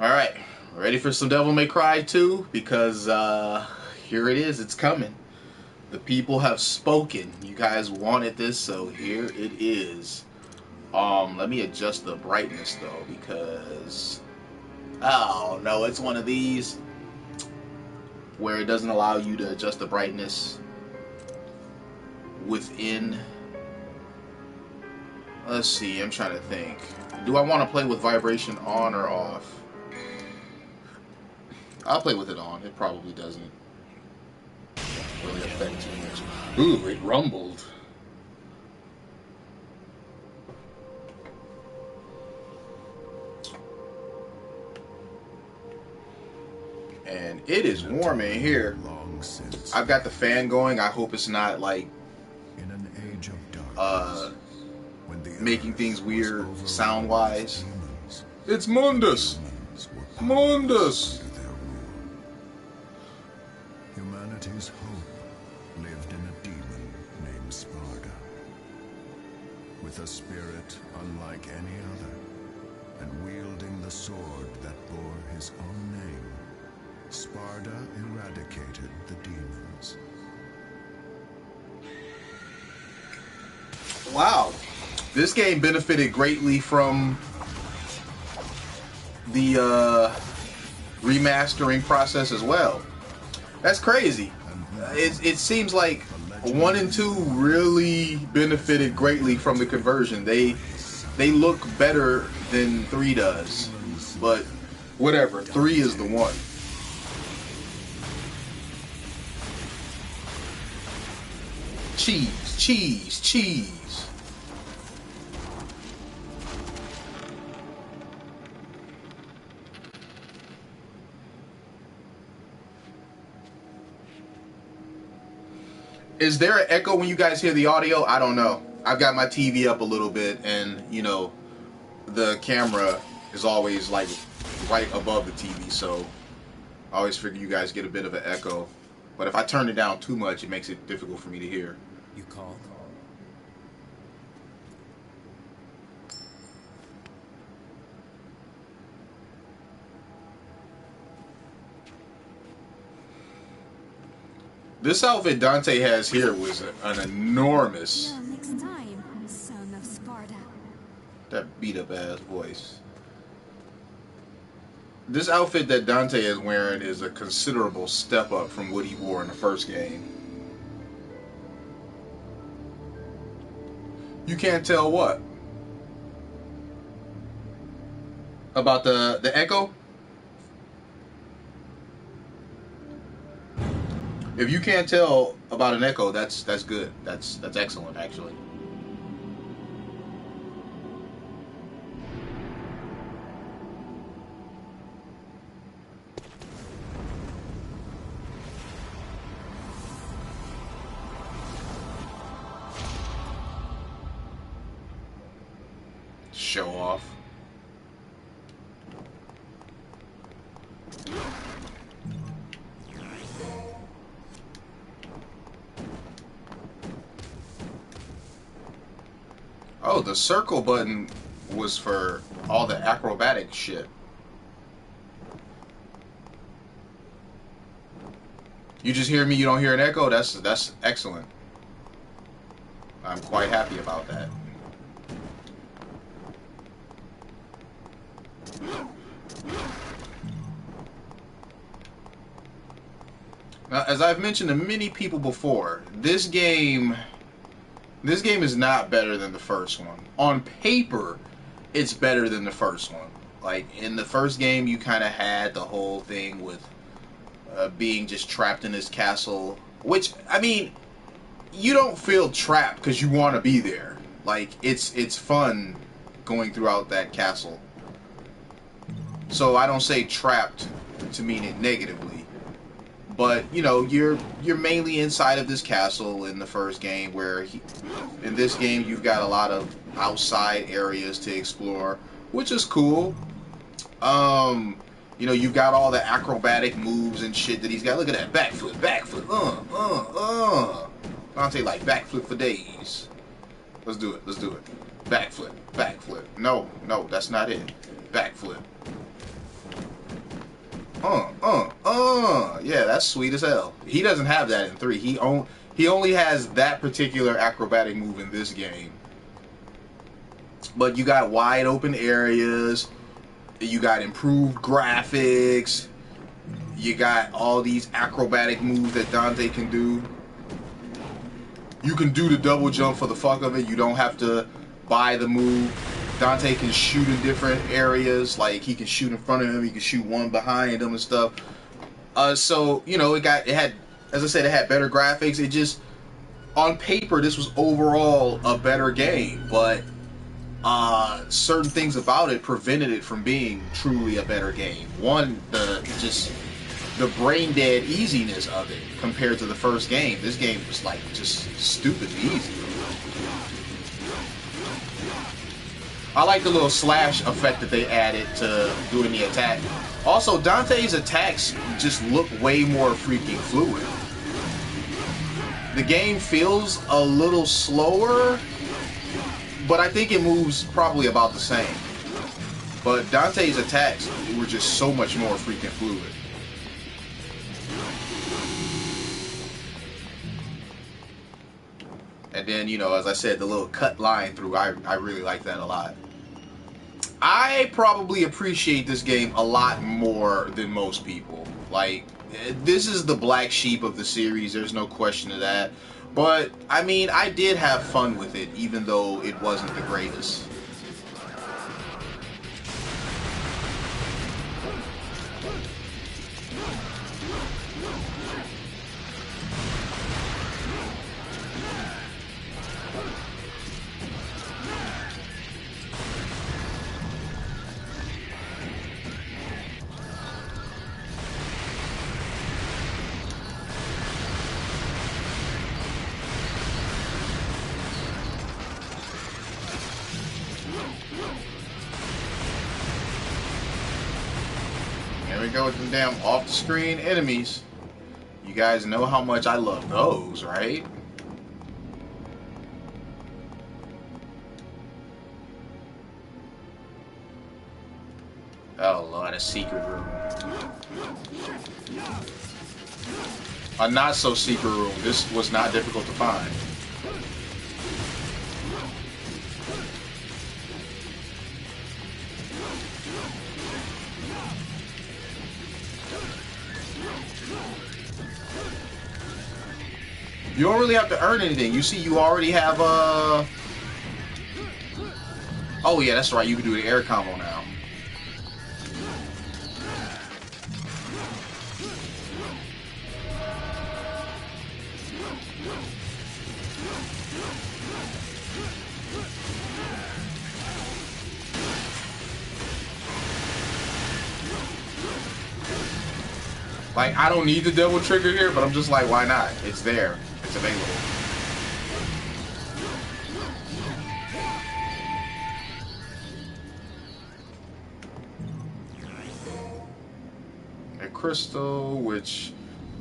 Alright, ready for some Devil May Cry 2? Because here it is, it's coming. The people have spoken. You guys wanted this, so here it is. Let me adjust the brightness though, because oh no, it's one of these where it doesn't allow you to adjust the brightness within. Let's see, I'm trying to think. Do I want to play with vibration on or off? I'll play with it on. It probably doesn't really affect too much. Ooh, it rumbled. And it is warm in here. I've got the fan going. I hope it's not like making things weird sound wise. It's Mundus. Mundus. Humanity's hope lived in a demon named Sparda, with a spirit unlike any other, and wielding the sword that bore his own name. Sparda eradicated the demons. Wow. This game benefited greatly from the remastering process as well. That's crazy. It seems like 1 and 2 really benefited greatly from the conversion. They look better than 3 does. But whatever, 3 is the one. Cheese, cheese, cheese. Is there an echo when you guys hear the audio? I don't know. I've got my TV up a little bit, and you know, the camera is always like right above the TV, so I always figure you guys get a bit of an echo. But if I turn it down too much, it makes it difficult for me to hear. You called? This outfit Dante has here was an enormous. Till next time, son of Sparda. That beat up ass voice. This outfit that Dante is wearing is a considerable step up from what he wore in the first game. You can't tell what? About the echo? If you can't tell about an echo, that's good. That's excellent, actually. Show off. Oh, the circle button was for all the acrobatic shit. You just hear me, you don't hear an echo? That's excellent. I'm quite happy about that. Now, as I've mentioned to many people before, this game is not better than the first one. On paper, it's better than the first one. Like, in the first game, you kind of had the whole thing with being just trapped in this castle. Which, I mean, you don't feel trapped because you want to be there. Like, it's fun going throughout that castle. So I don't say trapped to mean it negatively. But, you know, you're mainly inside of this castle in the first game, where in this game you've got a lot of outside areas to explore, which is cool. You know, you've got all the acrobatic moves and shit that he's got. Look at that backflip, backflip, Dante like backflip for days. Let's do it, backflip, backflip. No, that's not it. Backflip. Yeah, that's sweet as hell. He doesn't have that in 3. He only has that particular acrobatic move in this game. But you got wide open areas. You got improved graphics. You got all these acrobatic moves that Dante can do. You can do the double jump for the fuck of it. You don't have to buy the move. Dante can shoot in different areas. Like, he can shoot in front of him. He can shoot one behind him and stuff. So, you know, it had, as I said, it had better graphics. It just, on paper, this was overall a better game. But certain things about it prevented it from being truly a better game. One, the brain dead easiness of it compared to the first game. This game was like just stupidly easy. I like the little slash effect that they added to doing the attack. Also, Dante's attacks just look way more freaking fluid. The game feels a little slower, but I think it moves probably about the same. But Dante's attacks were just so much more freaking fluid. And then, you know, as I said, the little cut line through, I really like that a lot. I probably appreciate this game a lot more than most people. Like, this is the black sheep of the series, there's no question of that. But, I mean, I did have fun with it, even though it wasn't the greatest. Here we go with them damn off-the-screen enemies. You guys know how much I love those, right? Oh Lord, a secret room. A not-so-secret room. This was not difficult to find. You don't really have to earn anything. You see, you already have a... Oh yeah, that's right. You can do the air combo now. Like, I don't need the double trigger here, but I'm just like, why not? It's there. It's available. A crystal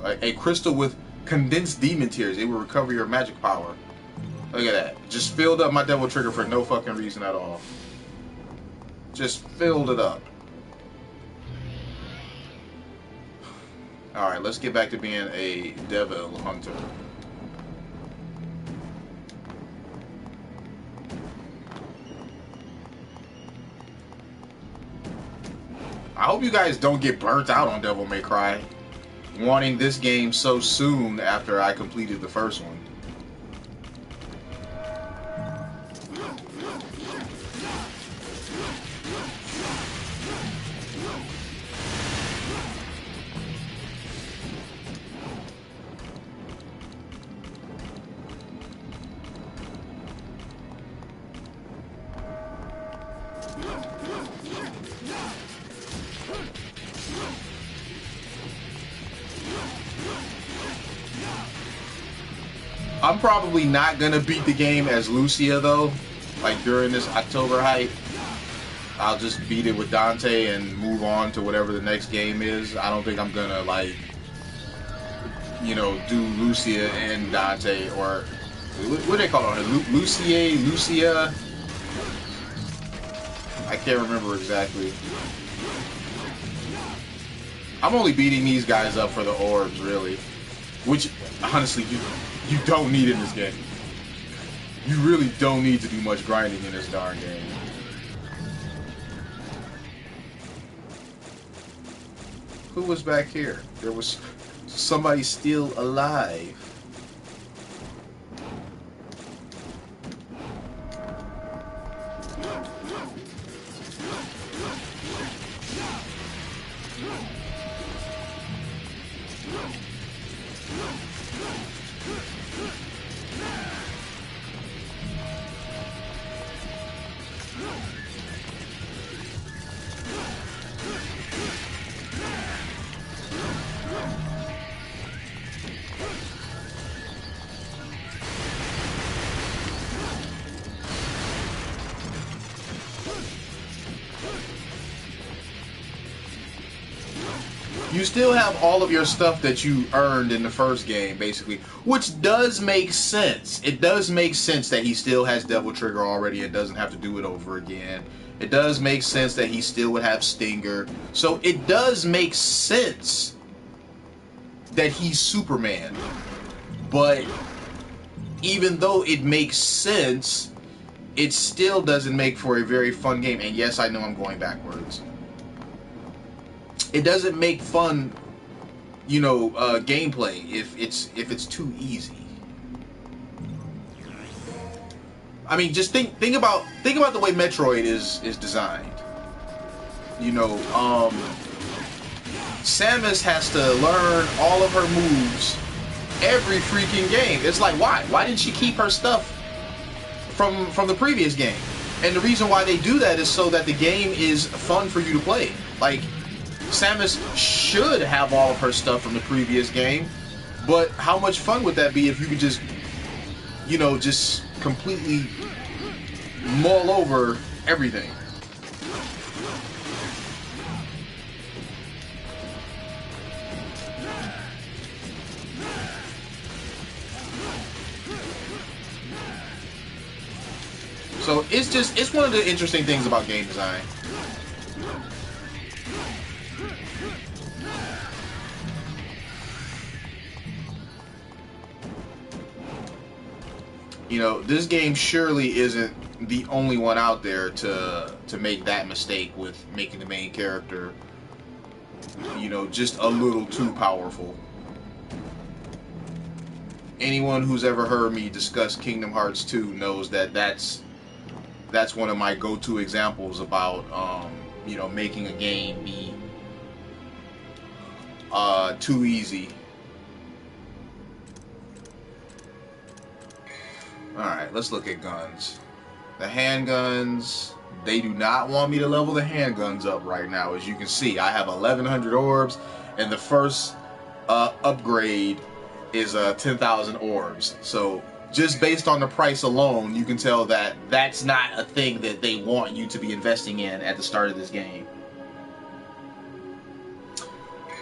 a crystal with condensed demon tears. It will recover your magic power. Look at that. Just filled up my double trigger for no fucking reason at all. Just filled it up. Alright, let's get back to being a devil hunter. I hope you guys don't get burnt out on Devil May Cry, wanting this game so soon after I completed the first one. I'm probably not gonna beat the game as Lucia though. Like during this October hype, I'll just beat it with Dante and move on to whatever the next game is. I don't think I'm gonna like, you know, do Lucia and Dante, or what do they call it? Lucia? I can't remember exactly. I'm only beating these guys up for the orbs, really. Which, honestly, you don't need in this game. You really don't need to do much grinding in this darn game. Who was back here? There was somebody still alive. You still have all of your stuff that you earned in the first game, basically, which does make sense. It does make sense that he still has Devil Trigger already and doesn't have to do it over again. It does make sense that he still would have Stinger. So it does make sense that he's Superman. But even though it makes sense, it still doesn't make for a very fun game. And yes, I know I'm going backwards. It doesn't make fun, you know, gameplay if it's too easy. I mean, just think about the way Metroid is designed. You know, Samus has to learn all of her moves every freaking game. It's like, why? Why didn't she keep her stuff from the previous game? And the reason why they do that is so that the game is fun for you to play. Like, Samus should have all of her stuff from the previous game, but how much fun would that be if you could just, you know, just completely mull over everything? So it's one of the interesting things about game design. You know, this game surely isn't the only one out there to make that mistake with making the main character, you know, just a little too powerful. Anyone who's ever heard me discuss Kingdom Hearts 2 knows that that's one of my go-to examples about you know, making a game be too easy. Alright, let's look at guns. The handguns, they do not want me to level the handguns up right now. As you can see, I have 1,100 orbs, and the first upgrade is 10,000 orbs. So just based on the price alone, you can tell that that's not a thing that they want you to be investing in at the start of this game.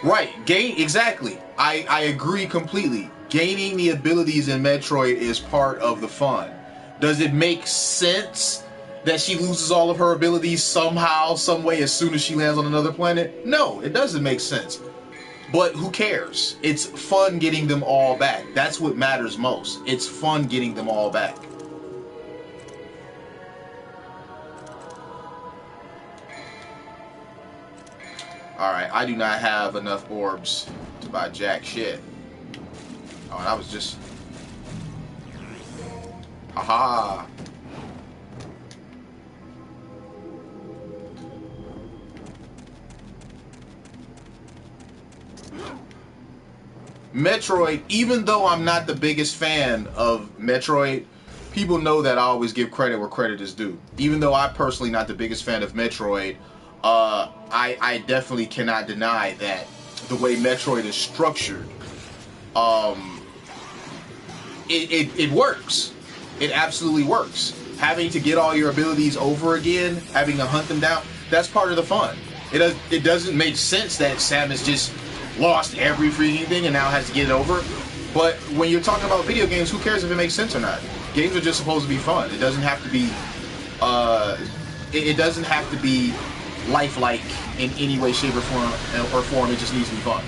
Right, exactly. I agree completely. Gaining the abilities in Metroid is part of the fun. Does it make sense that she loses all of her abilities somehow, some way, as soon as she lands on another planet? No, it doesn't make sense. But who cares? It's fun getting them all back. That's what matters most. It's fun getting them all back. Alright, I do not have enough orbs to buy jack shit. Oh, and I was just... Haha! Metroid, even though I'm not the biggest fan of Metroid, people know that I always give credit where credit is due. Even though I'm personally not the biggest fan of Metroid, I definitely cannot deny that the way Metroid is structured, it works. It absolutely works. Having to get all your abilities over again, having to hunt them down, that's part of the fun. It doesn't make sense that Samus just lost every freaking thing and now has to get it over. But when you're talking about video games, who cares if it makes sense or not? Games are just supposed to be fun. It doesn't have to be it doesn't have to be lifelike in any way, shape, or form. It just needs to be fun.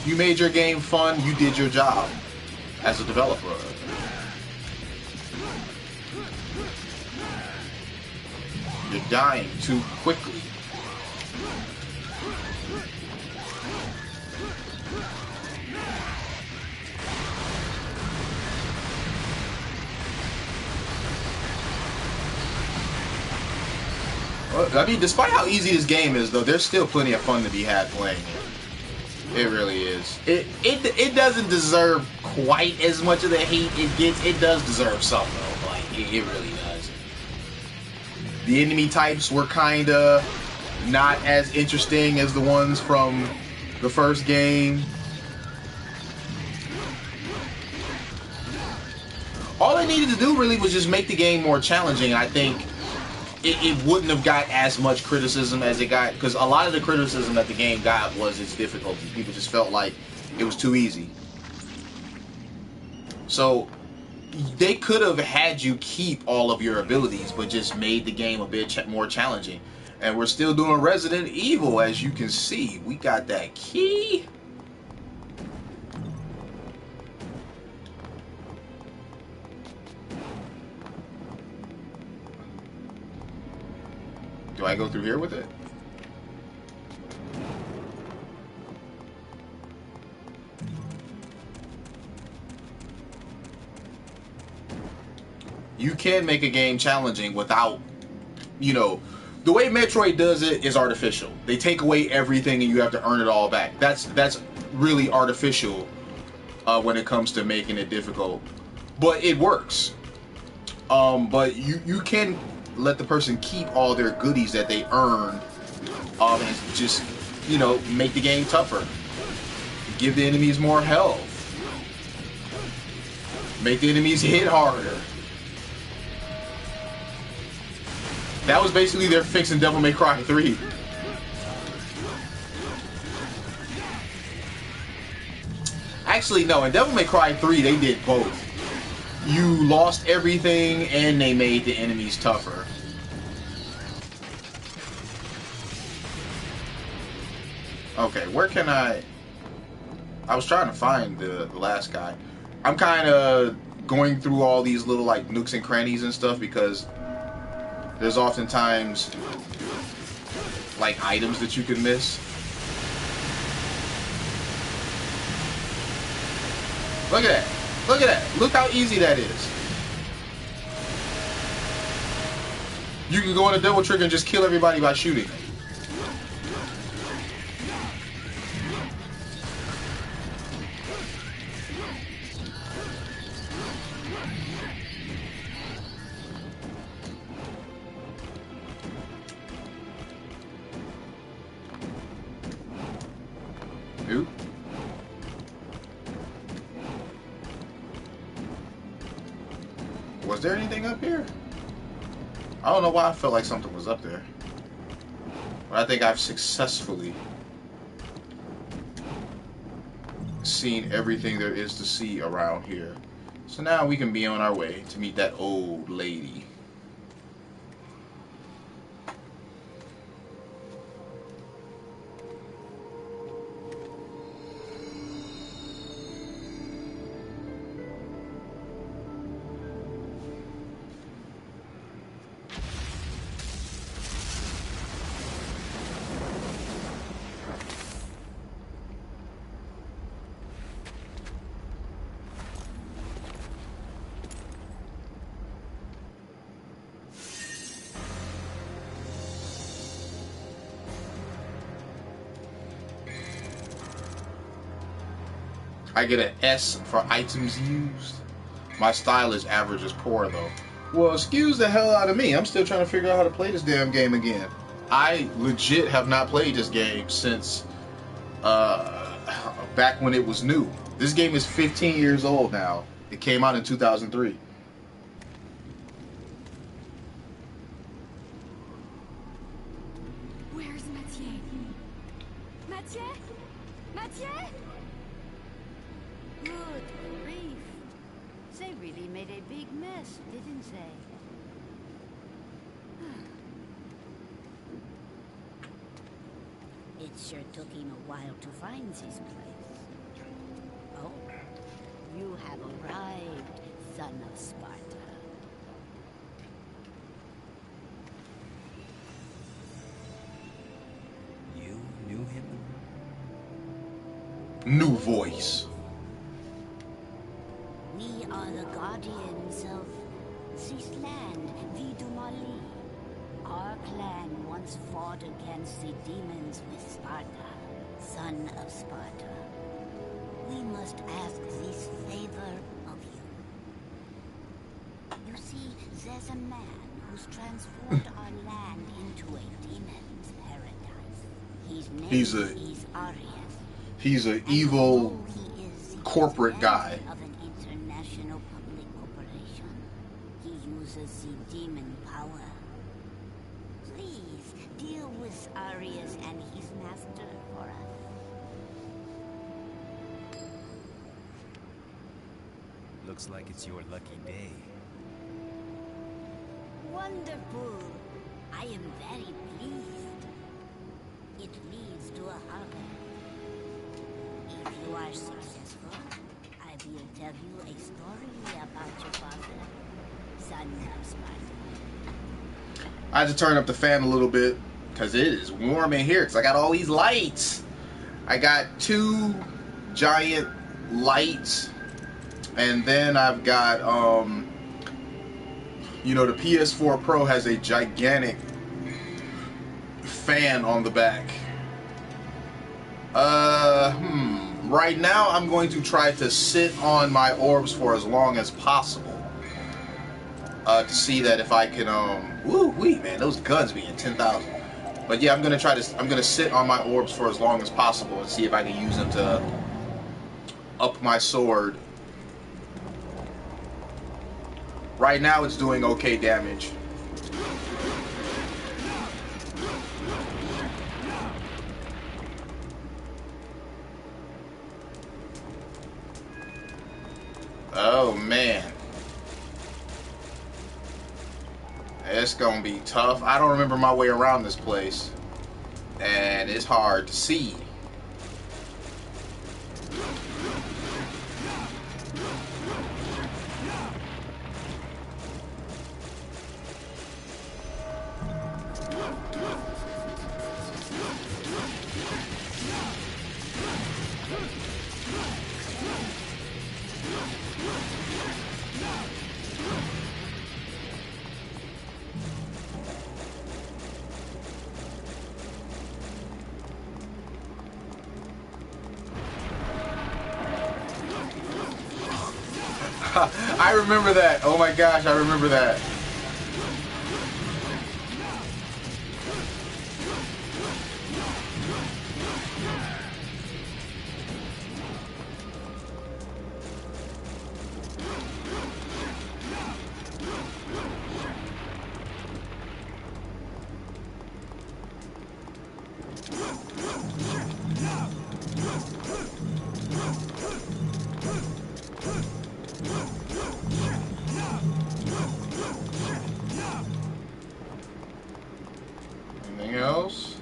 You made your game fun. You did your job as a developer. You're dying too quickly. I mean, despite how easy this game is, though, there's still plenty of fun to be had playing it. It really is. It doesn't deserve quite as much of the hate it gets. It does deserve some, though. Like, it really does. The enemy types were kinda not as interesting as the ones from the first game. All they needed to do really was just make the game more challenging. I think it wouldn't have got as much criticism as it got, because a lot of the criticism that the game got was its difficulty. People just felt like it was too easy. So they could have had you keep all of your abilities, but just made the game a bit more challenging. And we're still doing Resident Evil, as you can see. We got that key. Do I go through here with it? You can make a game challenging without, you know, the way Metroid does it is artificial. They take away everything and you have to earn it all back. That's really artificial when it comes to making it difficult. But it works. But you can let the person keep all their goodies that they earned, and just, you know, make the game tougher. Give the enemies more health. Make the enemies hit harder. That was basically their fix in Devil May Cry 3. Actually, no, in Devil May Cry 3, they did both. You lost everything, and they made the enemies tougher. Okay, where can I was trying to find the last guy. I'm kind of going through all these little, like, nooks and crannies and stuff, because there's oftentimes, like, items that you can miss. Look at that. Look at that. Look how easy that is. You can go on a double trigger and just kill everybody by shooting. Ooh. Was there anything up here? I don't know why I felt like something was up there. But I think I've successfully seen everything there is to see around here. So now we can be on our way to meet that old lady. I get an S for items used. My style is average as poor, though. Well, excuse the hell out of me. I'm still trying to figure out how to play this damn game again. I legit have not played this game since back when it was new. This game is 15 years old now. It came out in 2003. Where's Mathieu? Mathieu? Mathieu? Good grief. C'est mess, didn't they? It sure took him a while to find this place. Oh, you have arrived, son of Sparta. You knew him? New voice. We are the guardians of this land, Vidumali. Our clan once fought against the demons with Sparta, son of Sparta. We must ask this favor of you. You see, there's a man who's transformed our land into a demon's paradise. His name is Arius. He's an And evil although he is the corporate guy. president of an international public corporation, he uses the demon power. Please deal with Arius and his master for us. Looks like it's your lucky day. Wonderful! I am very pleased. It leads to a harbor. If you are successful, I will tell you a story about your father, son of Sparta. I had to turn up the fan a little bit because it is warm in here because I got all these lights. I got 2 giant lights, and then I've got you know, the PS4 Pro has a gigantic fan on the back. Right now I'm going to try to sit on my orbs for as long as possible. To see that if I can, woo-wee, man, those guns being 10,000. But yeah, I'm gonna sit on my orbs for as long as possible and see if I can use them to up my sword. Right now it's doing okay damage. Oh man. It's gonna be tough. I don't remember my way around this place, and it's hard to see. I remember that. Oh my gosh, I remember that. Anything else?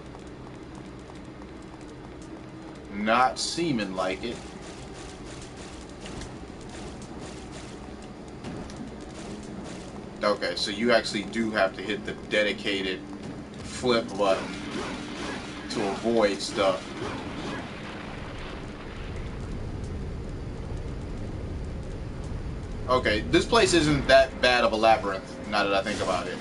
Not seeming like it. Okay, so you actually do have to hit the dedicated flip button to avoid stuff. Okay, this place isn't that bad of a labyrinth, now that I think about it.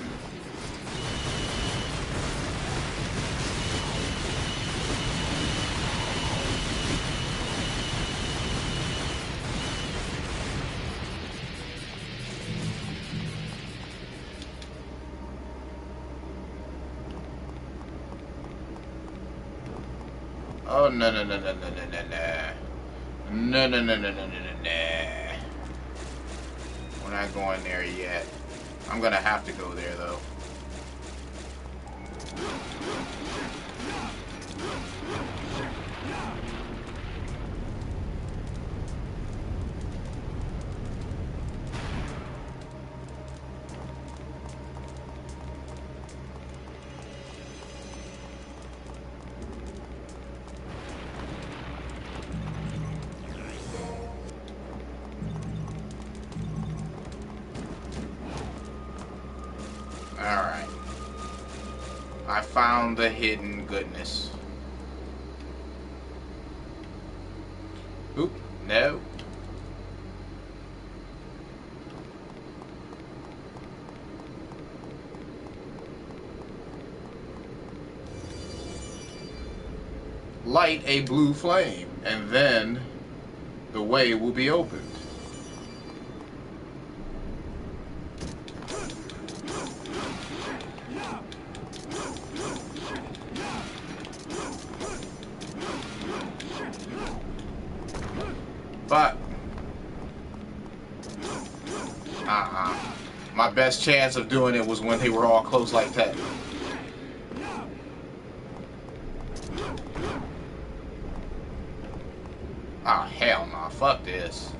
Oh, no, no, no, no, no, no, no, no. No, no, no, no, no, no, no, no. We're not going there yet. I'm gonna have to go there, though. I found the hidden goodness. Oop, no. Light a blue flame, and then the way will be opened. But my best chance of doing it was when they were all close like that. Oh, hell no. Fuck this.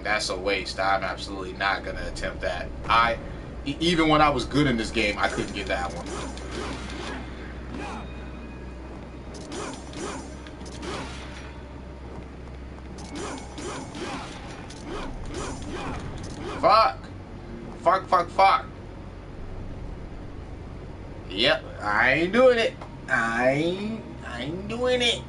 That's a waste. I'm absolutely not going to attempt that. Even when I was good in this game, I couldn't get that one. Fuck. Fuck, fuck, fuck. Yep, I ain't doing it. I ain't doing it.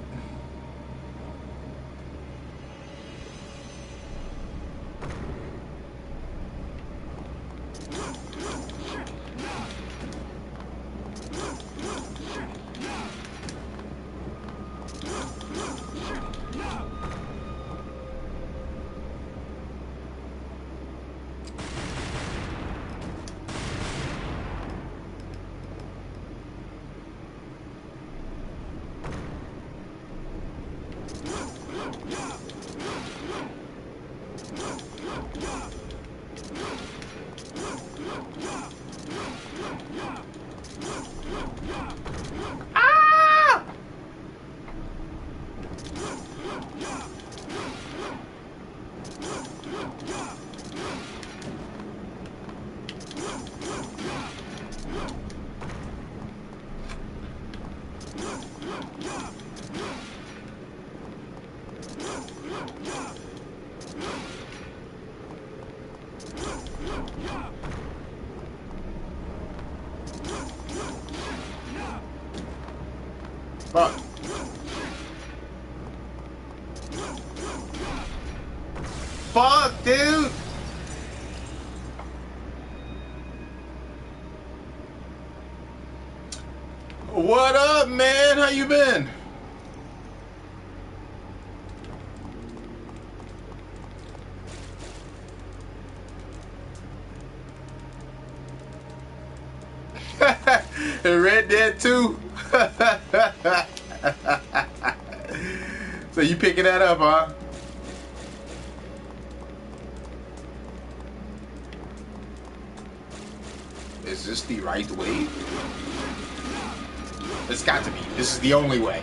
Fuck. Fuck, dude. What up, man? How you been? Red Dead 2. So you picking that up, huh? Is this the right way? It's got to be. This is the only way.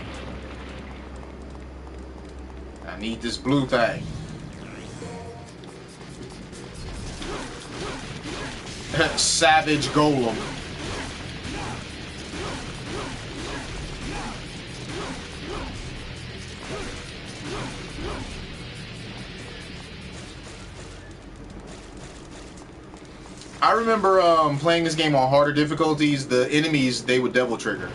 I need this blue thing. Savage Golem. I remember playing this game on harder difficulties. The enemies, they would double trigger.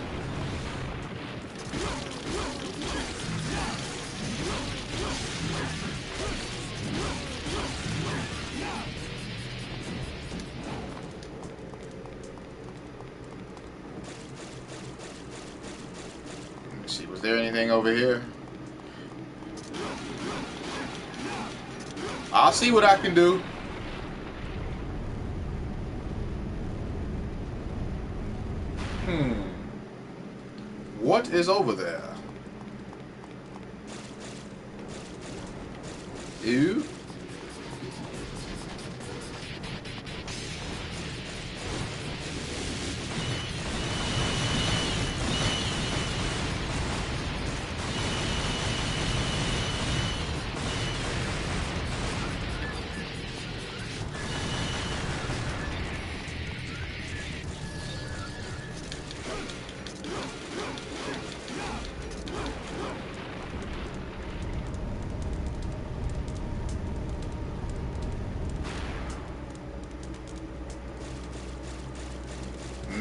Let me see, was there anything over here? I'll see what I can do. What is over there? Ew.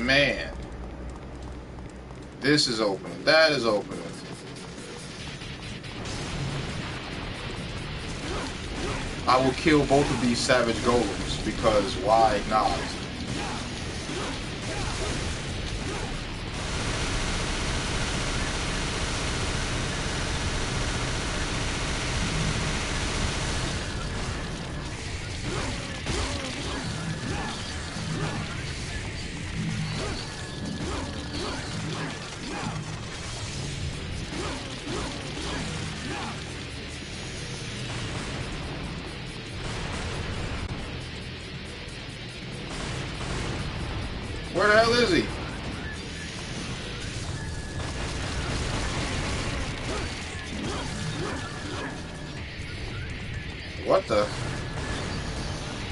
Man. This is opening. That is opening. I will kill both of these savage golems because why not? Where the hell is he? What the?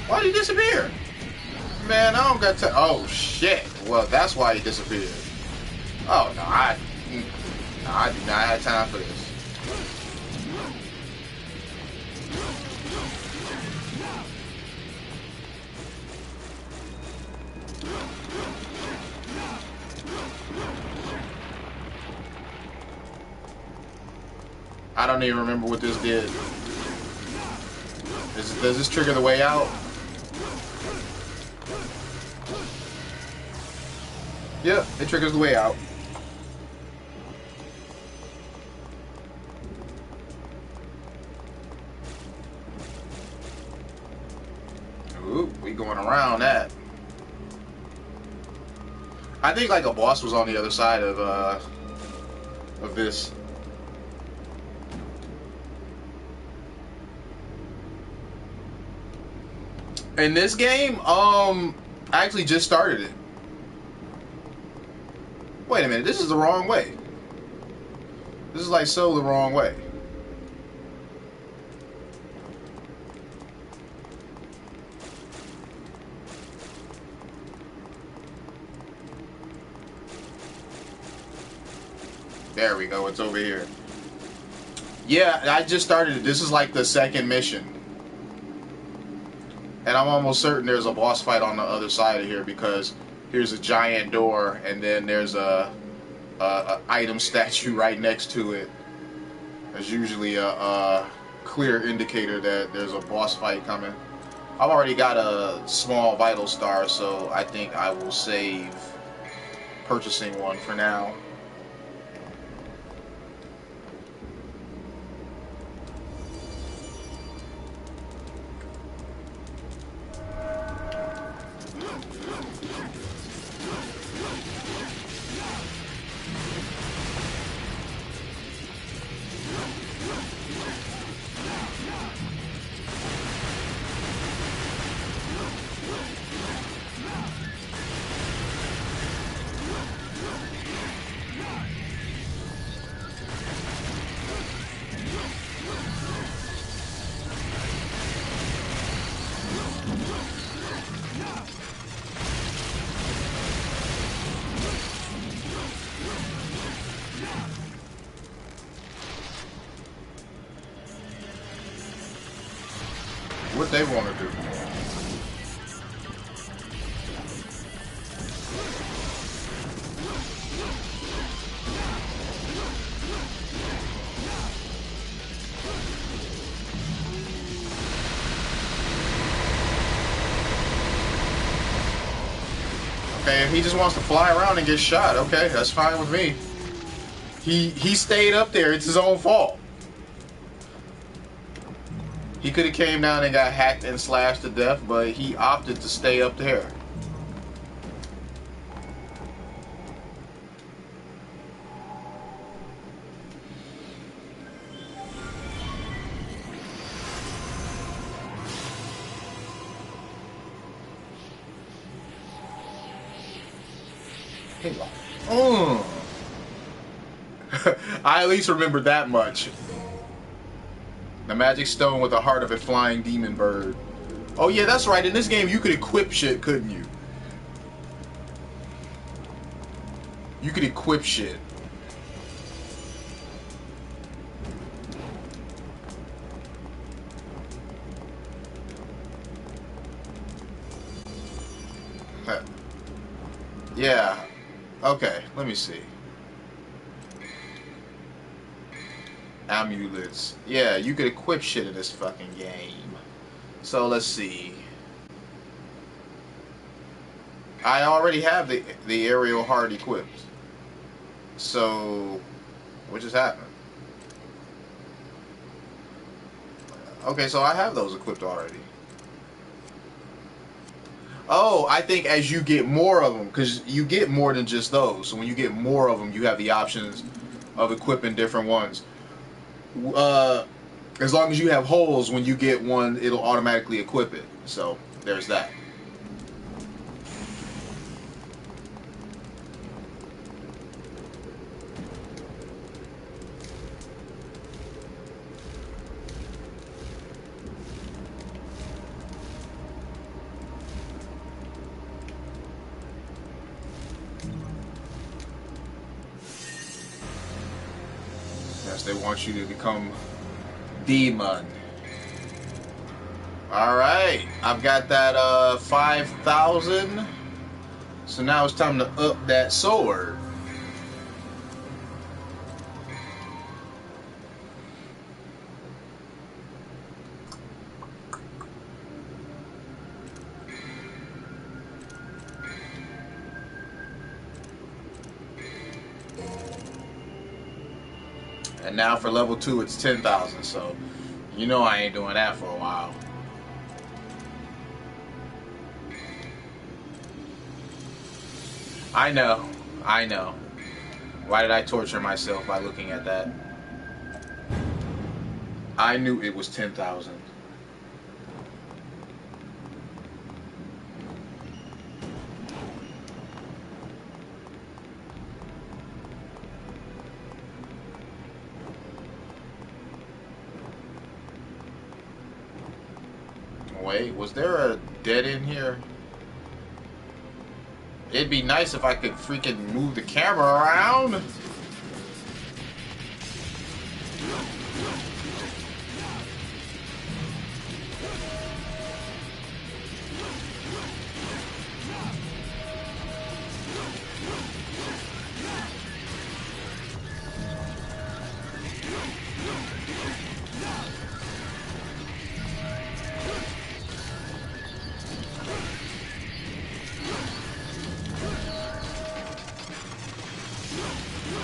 Why did he disappear? Man, I don't got to. Oh shit! Well, that's why he disappeared. Oh no, I do not have time for this. I don't even remember what this did. Does this trigger the way out? Yep, it triggers the way out. Ooh, we going around that. I think like a boss was on the other side of this. In this game, I actually just started it. Wait a minute, this is the wrong way. This is like so the wrong way. There we go, it's over here. Yeah, I just started it. This is like the second mission. And I'm almost certain there's a boss fight on the other side of here because here's a giant door and then there's a item statue right next to it. There's usually a clear indicator that there's a boss fight coming. I've already got a small vital star, so I think I will save purchasing one for now. What they want to do. Okay, if he just wants to fly around and get shot, okay, that's fine with me. He stayed up there. It's his own fault. He could have came down and got hacked and slashed to death, but he opted to stay up there. I at least remember that much. The magic stone with the heart of a flying demon bird. Oh yeah, that's right. In this game, you could equip shit, couldn't you? You could equip shit. Yeah. Okay, let me see. Amulets. Yeah, you could equip shit in this fucking game. So let's see. I already have the aerial heart equipped. So what just happened? Okay, so I have those equipped already. Oh, I think as you get more of them, because you get more than just those. So when you get more of them, you have the options of equipping different ones. As long as you have holes, when you get one, it'll automatically equip it. So there's that. Yes, they want you to become demon. Alright, I've got that 5,000. So now it's time to up that sword. And now for level 2 it's 10,000, so you know I ain't doing that for a while. I know. Why did I torture myself by looking at that? I knew it was 10,000. Wait, was there a dead end here? It'd be nice if I could freaking move the camera around.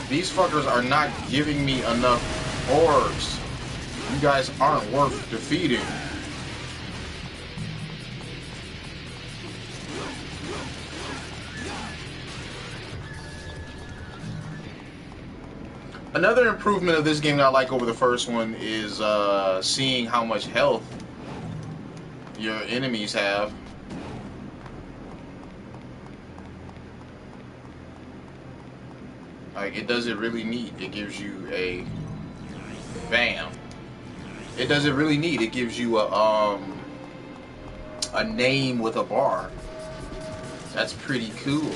These fuckers are not giving me enough orbs. You guys aren't worth defeating. Another improvement of this game that I like over the first one is seeing how much health your enemies have. Like, it does it really neat. It gives you a bam. It does it really neat. It gives you a name with a bar. That's pretty cool.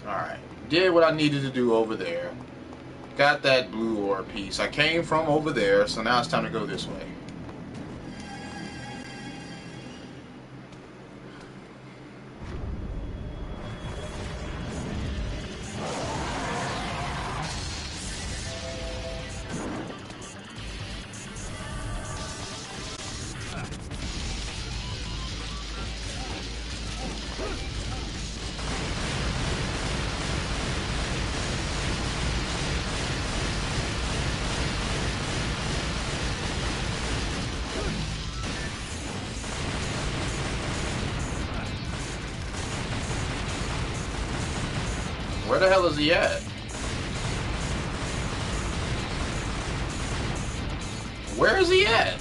Alright, did what I needed to do over there. Got that blue ore piece. I came from over there, so now it's time to go this way. Where the hell is he at? Where is he at?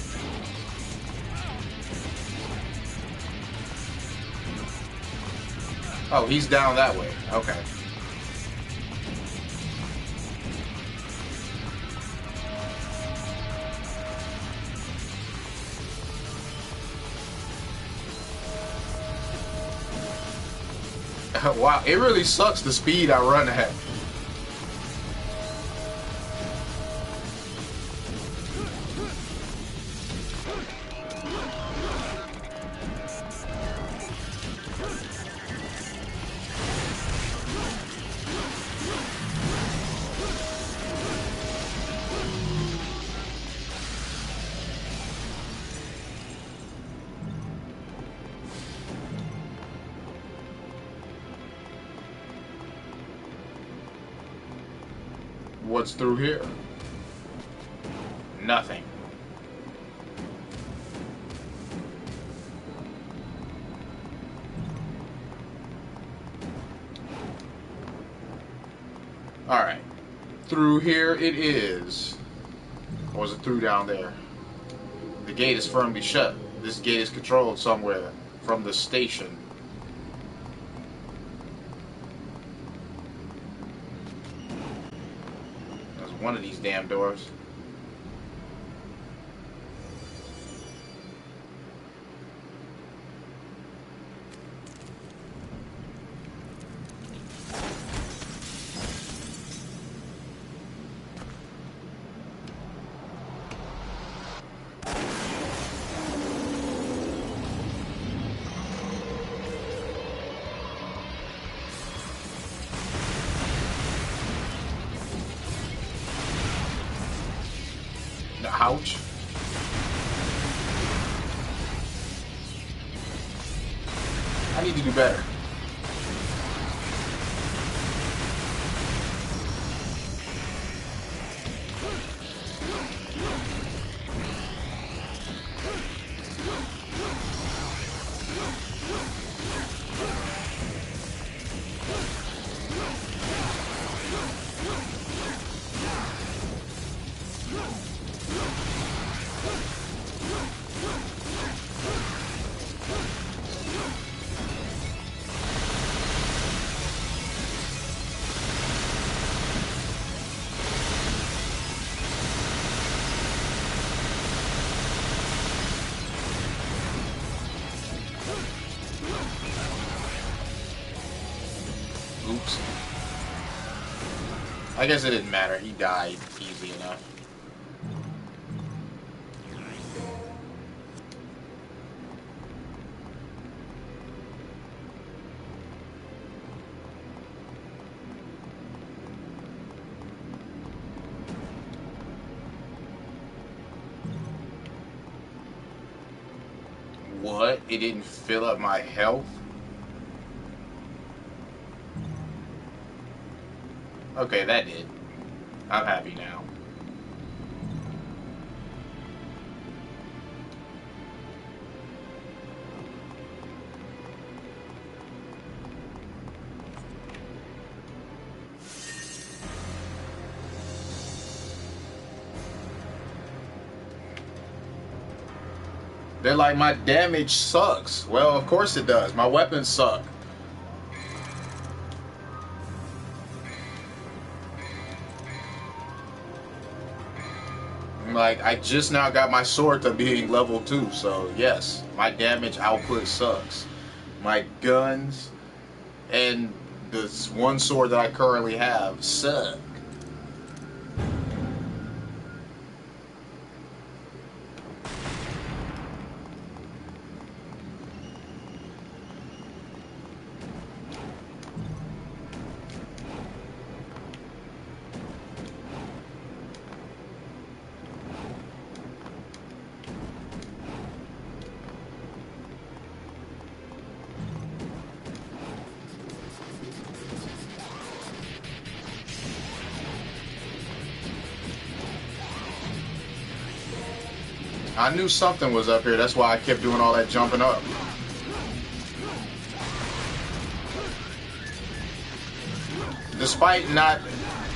Oh, he's down that way. Okay. Wow, it really sucks the speed I run at. What's through here? Nothing. Alright. Through here it is. Or was it through down there? The gate is firmly shut. This gate is controlled somewhere from the station. There's one of these damn doors. Ouch. I need to do better. Oops. I guess it didn't matter. He died easy enough. What? It didn't fill up my health? Okay, that did. I'm happy now. They're like, my damage sucks. Well, of course it does. My weapons suck. Like, I just now got my sword to being level 2, so yes, my damage output sucks. My guns and this one sword that I currently have suck. I knew something was up here, that's why I kept doing all that jumping up. Despite not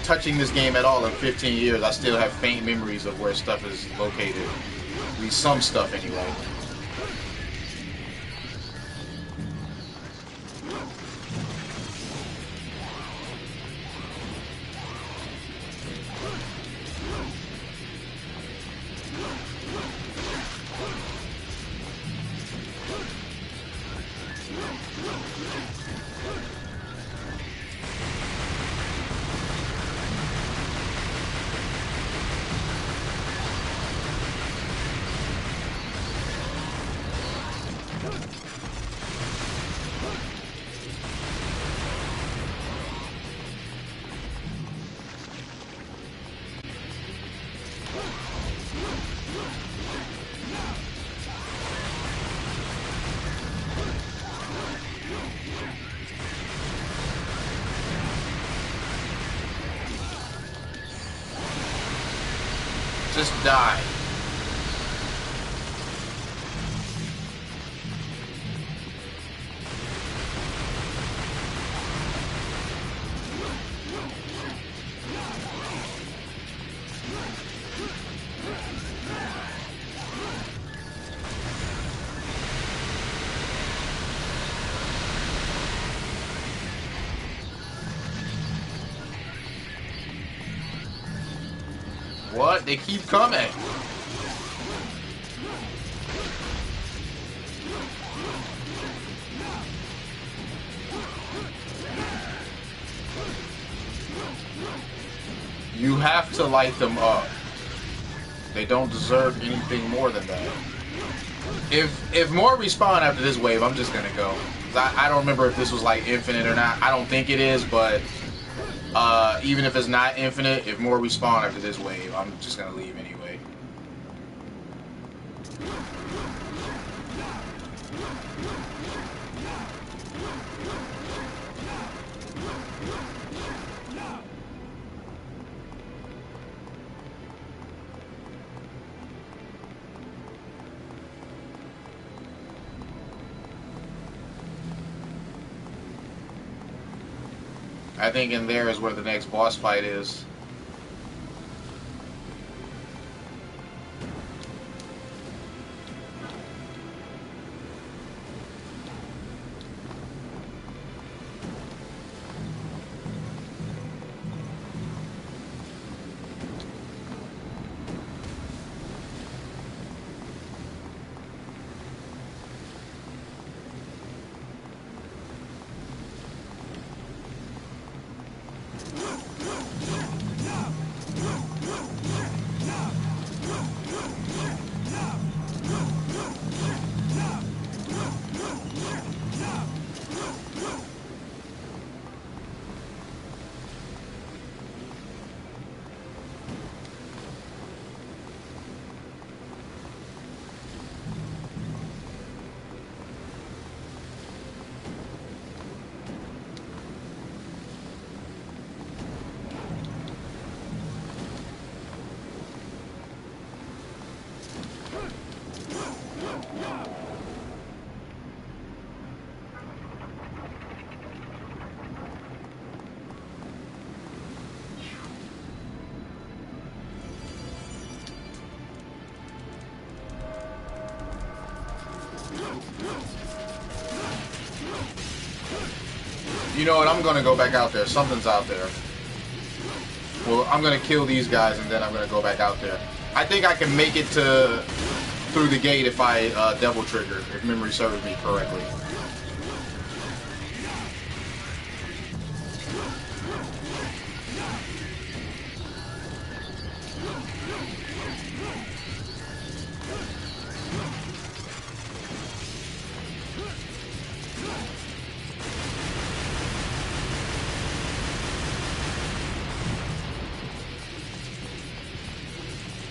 touching this game at all in 15 years, I still have faint memories of where stuff is located. At least some stuff anyway. Just die. What? They keep coming. You have to light them up. They don't deserve anything more than that. If more respawn after this wave, I'm just gonna go. 'Cause I don't remember if this was like infinite or not. I don't think it is, but even if it's not infinite, if more respawn after this wave, I'm just gonna leave anyway. I think in there is where the next boss fight is. You know what? I'm gonna go back out there. Something's out there. Well, I'm gonna kill these guys and then I'm gonna go back out there. I think I can make it to through the gate if I double trigger, if memory serves me correctly.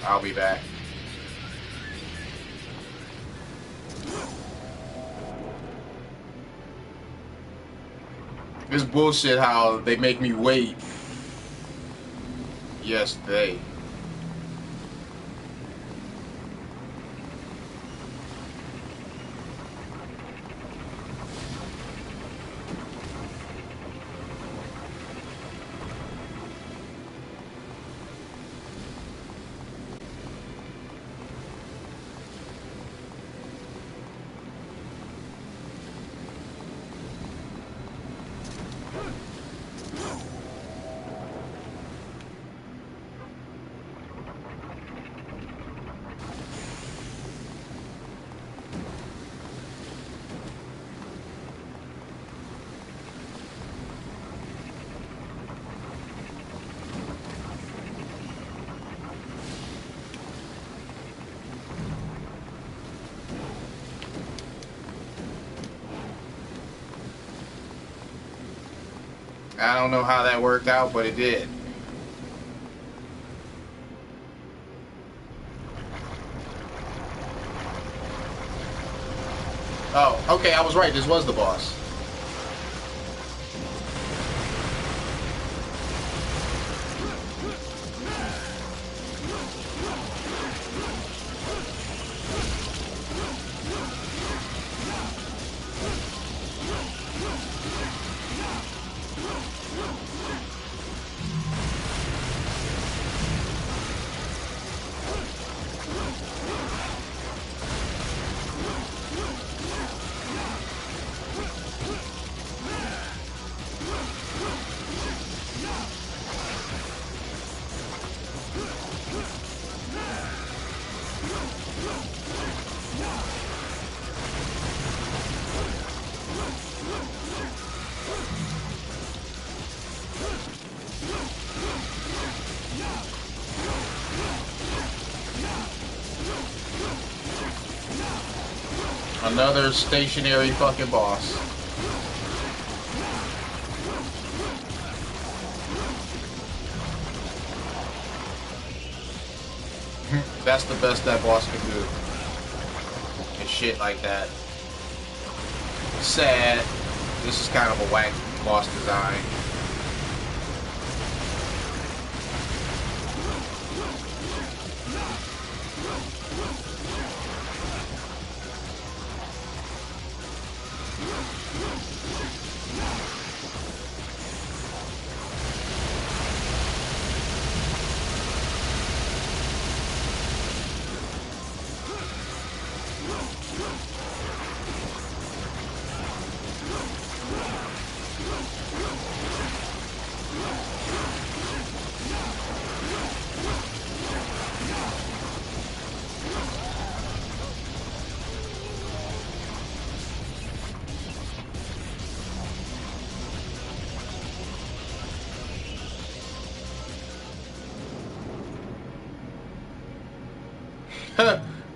I'll be back. It's bullshit how they make me wait. Yes, they. I don't know how that worked out, but it did. Oh, okay, I was right. This was the boss. Another stationary fucking boss. That's the best that boss can do. And shit like that. Sad. This is kind of a whack boss design.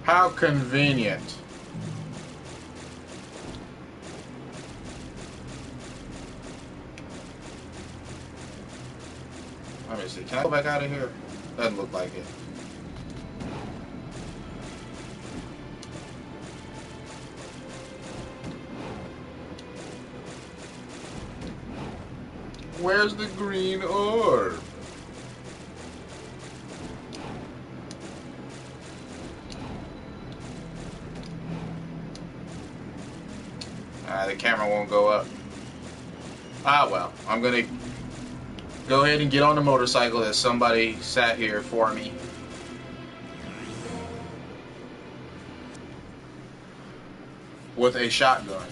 How convenient. Let me see. Can I go back out of here? Doesn't look like it. Where's the green orb? The camera won't go up. Ah, well, I'm gonna go ahead and get on the motorcycle that somebody sat here for me. With a shotgun.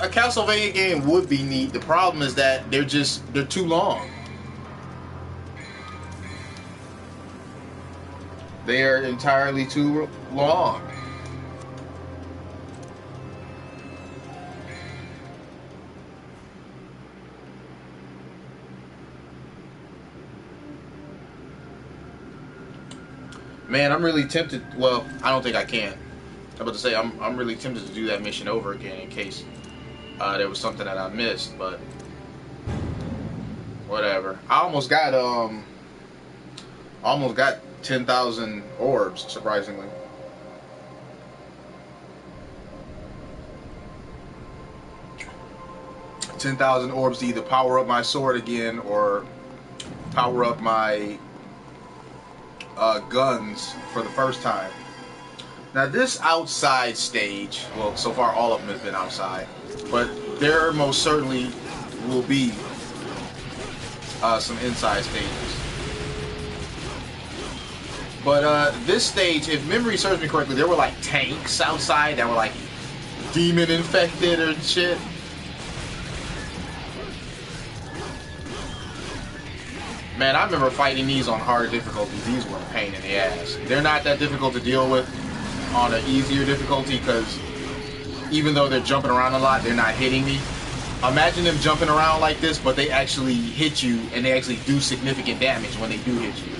A Castlevania game would be neat. The problem is that they're too long. They are entirely too long. Man, I'm really tempted. Well, I don't think I can. I'm about to say I'm really tempted to do that mission over again in case there was something that I missed, but whatever. I almost got 10,000 orbs, surprisingly. $10,000 orbs to either power up my sword again or power up my guns for the first time. Now this outside stage, well, so far all of them have been outside, but there most certainly will be some inside stages. But this stage, if memory serves me correctly, there were like tanks outside that were like demon infected or shit. Man, I remember fighting these on hard difficulties. These were a pain in the ass. They're not that difficult to deal with on an easier difficulty because even though they're jumping around a lot, they're not hitting me. Imagine them jumping around like this, but they actually hit you and they actually do significant damage when they do hit you.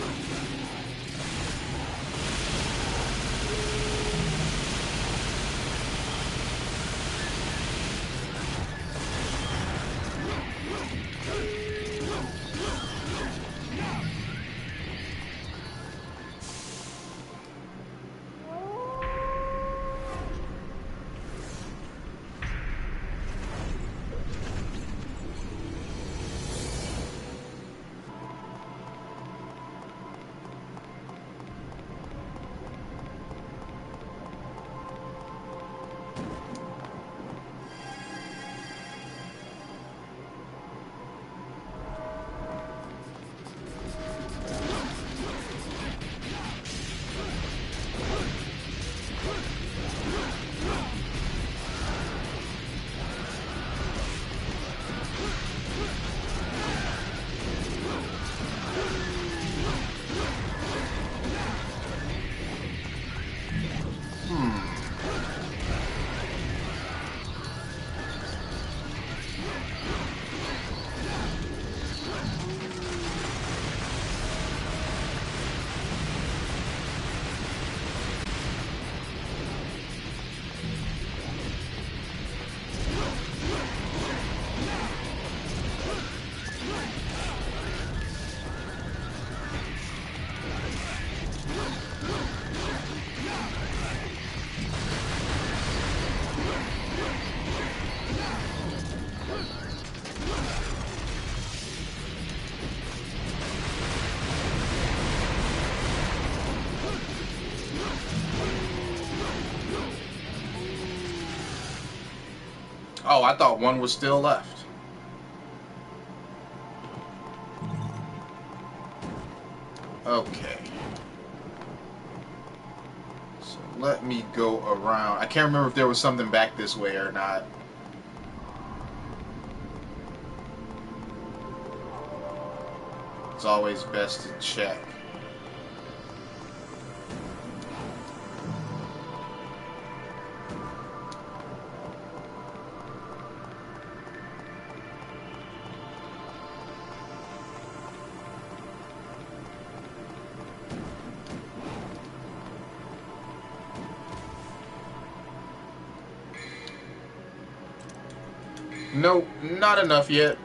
Oh, I thought one was still left. Okay. So let me go around. I can't remember if there was something back this way or not. It's always best to check. Nope, not enough yet.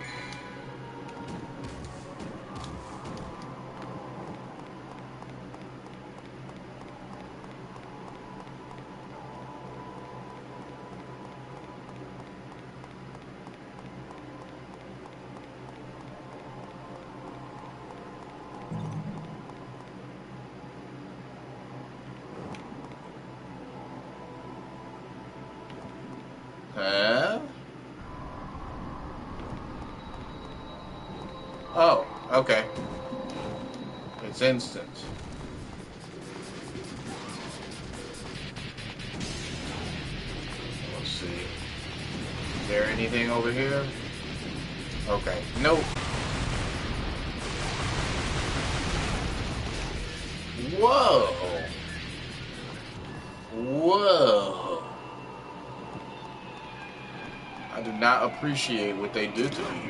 Oh, okay. It's instant. Let's see. Is there anything over here? Okay. Nope. Whoa. Whoa. I do not appreciate what they do to me.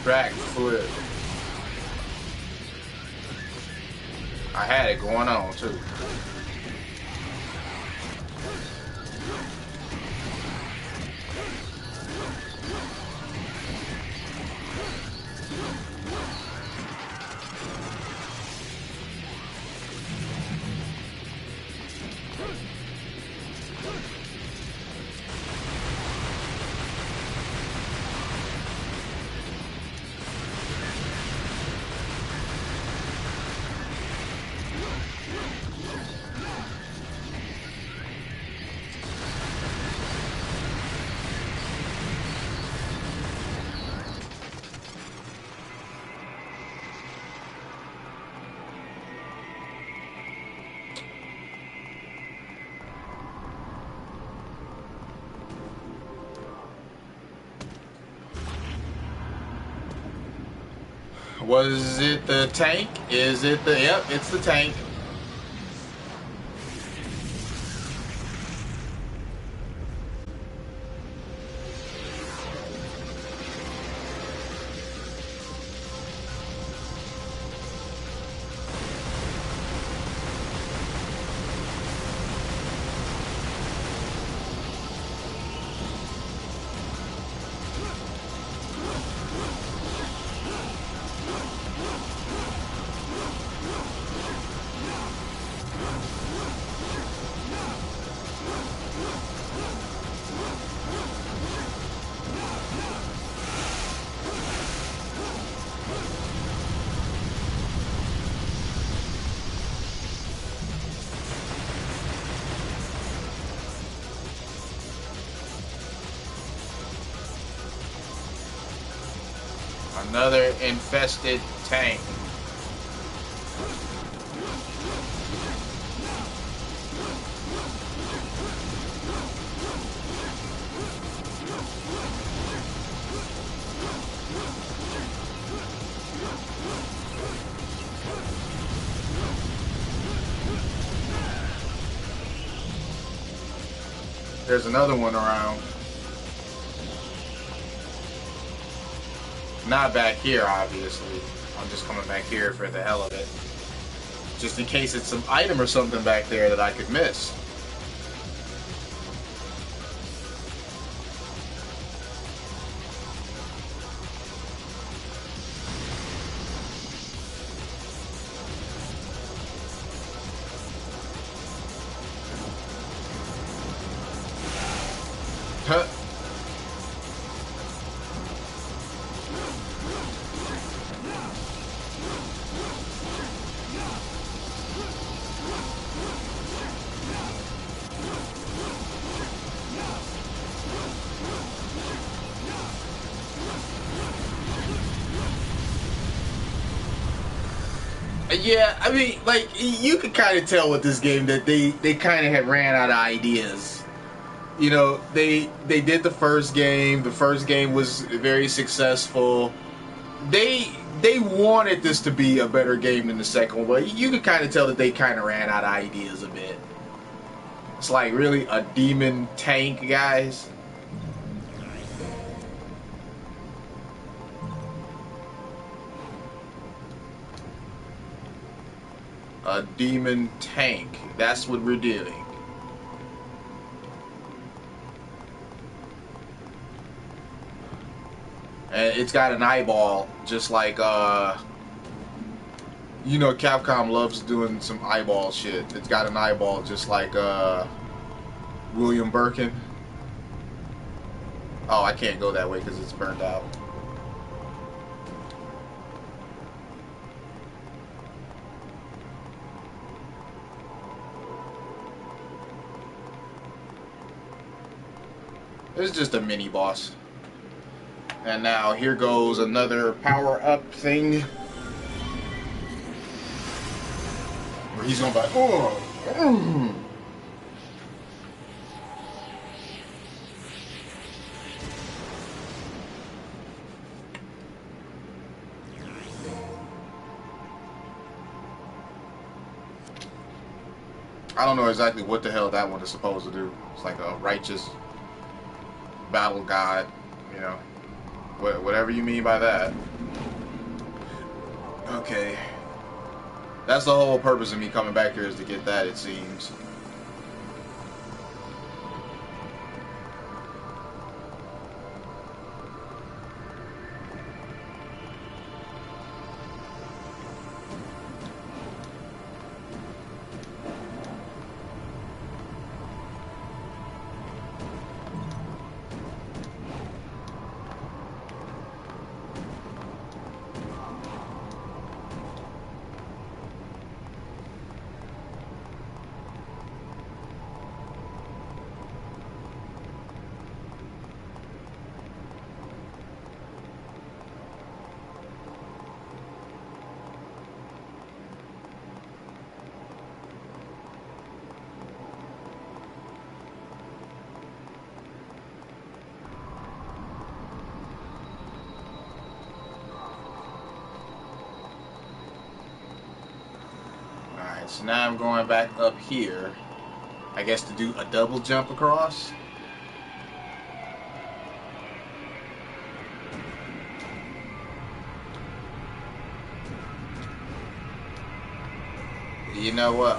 Backflip. I had it going on too. Was it the tank? Is it the... Yep, it's the tank. Another infested tank. There's another one around. Not back here, obviously. I'm just coming back here for the hell of it. Just in case it's some item or something back there that I could miss. Huh. Yeah, I mean, like, you could kind of tell with this game that they kind of had ran out of ideas. You know, they did the first game. The first game was very successful. They wanted this to be a better game than the second one, but you could kind of tell that they kind of ran out of ideas a bit. It's like, really, a demon tank, guys? A demon tank. That's what we're doing. And it's got an eyeball, just like, you know, Capcom loves doing some eyeball shit. It's got an eyeball, just like, William Birkin. Oh, I can't go that way because it's burned out. It's just a mini boss. And now here goes another power-up thing. Where he's gonna be like, oh. I don't know exactly what the hell that one is supposed to do. It's like a righteous battle god, you know. Whatever you mean by that. Okay. That's the whole purpose of me coming back here, is to get that, it seems. So now I'm going back up here, I guess, to do a double jump across. You know what?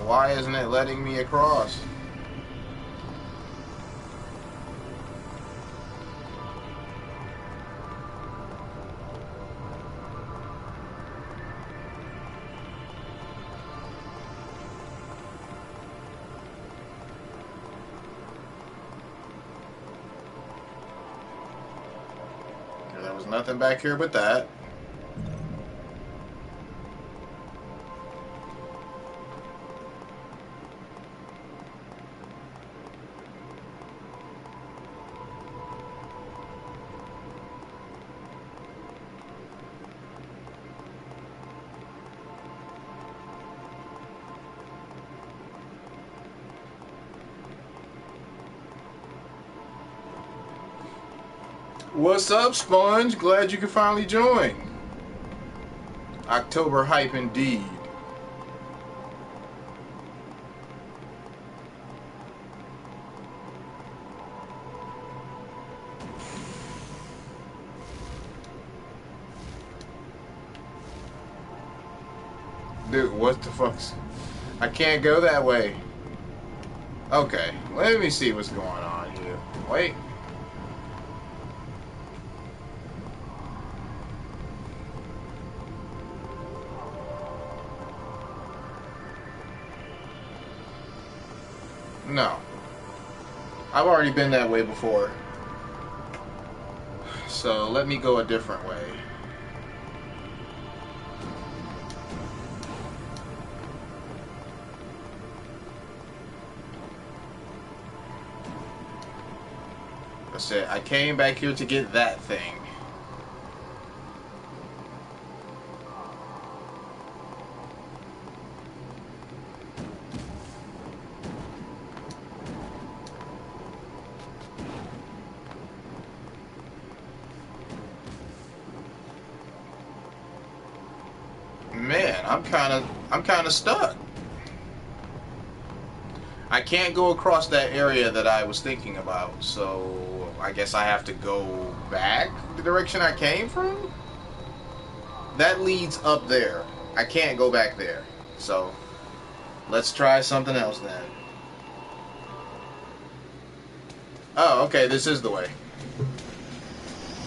Why isn't it letting me across? There was nothing back here but that. What's up, Sponge? Glad you could finally join. October hype indeed. Dude, what the fuck's... I can't go that way. Okay, let me see what's going on here. Wait. No. I've already been that way before. So let me go a different way. I said I came back here to get that thing. Man, I'm kind of stuck. I can't go across that area that I was thinking about, so I guess I have to go back the direction I came from? That leads up there. I can't go back there. So, let's try something else then. Oh, okay, this is the way.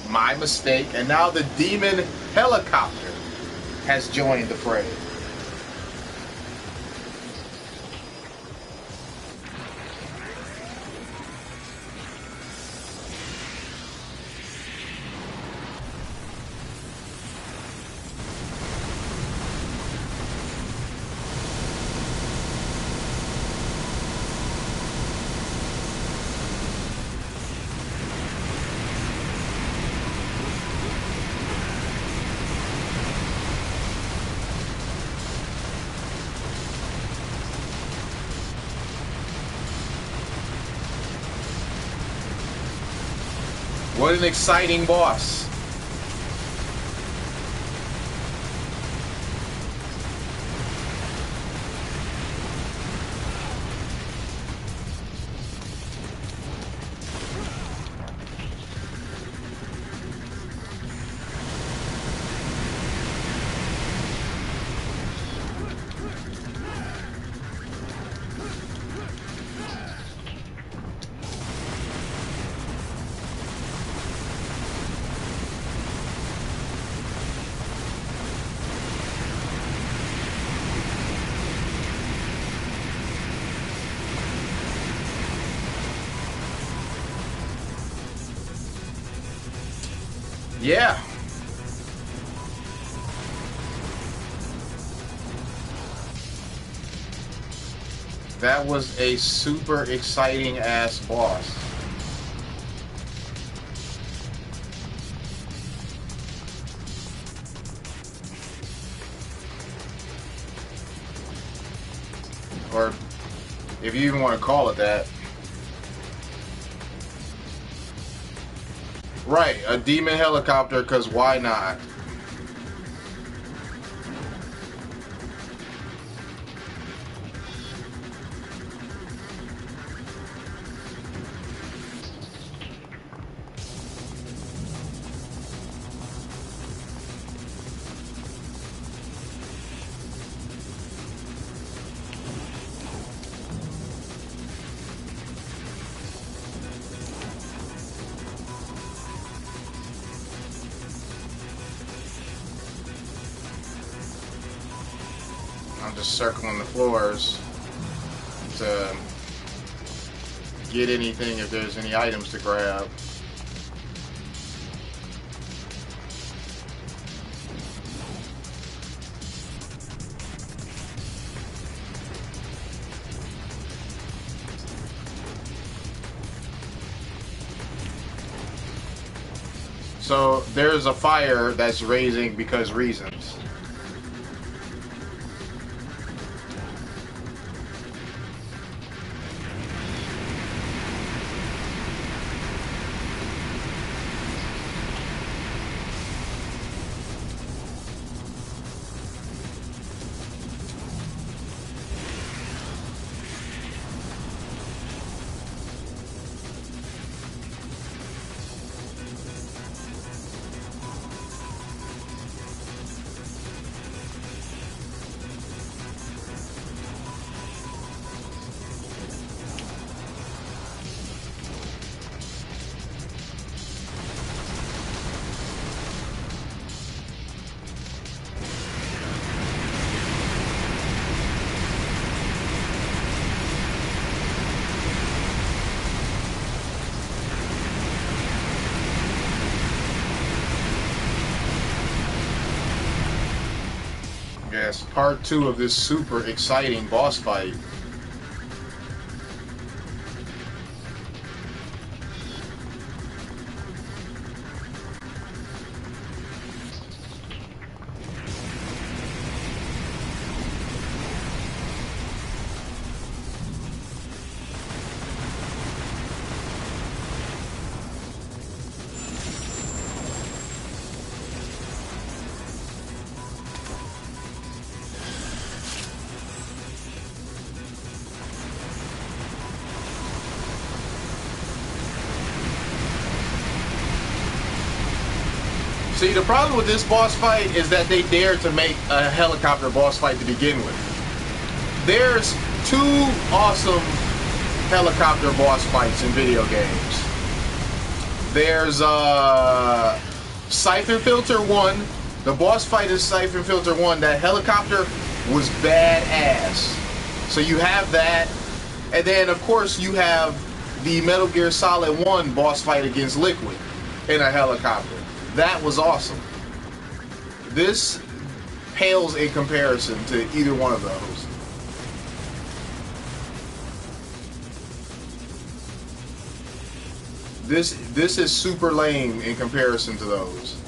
My mistake, and now the demon helicopter has joined the fray. What an exciting boss. Yeah. That was a super exciting ass boss. Or if you even want to call it that. Right, a demon helicopter, because why not? I'm just circling the floors to get anything if there's any items to grab. So there's a fire that's raising because reasons. That's part 2 of this super exciting boss fight. See, the problem with this boss fight is that they dared to make a helicopter boss fight to begin with. There's 2 awesome helicopter boss fights in video games. There's Siphon Filter 1. The boss fight in Siphon Filter 1, that helicopter was badass. So you have that. And then, of course, you have the Metal Gear Solid 1 boss fight against Liquid in a helicopter. That was awesome. This pales in comparison to either one of those. This is super lame in comparison to those.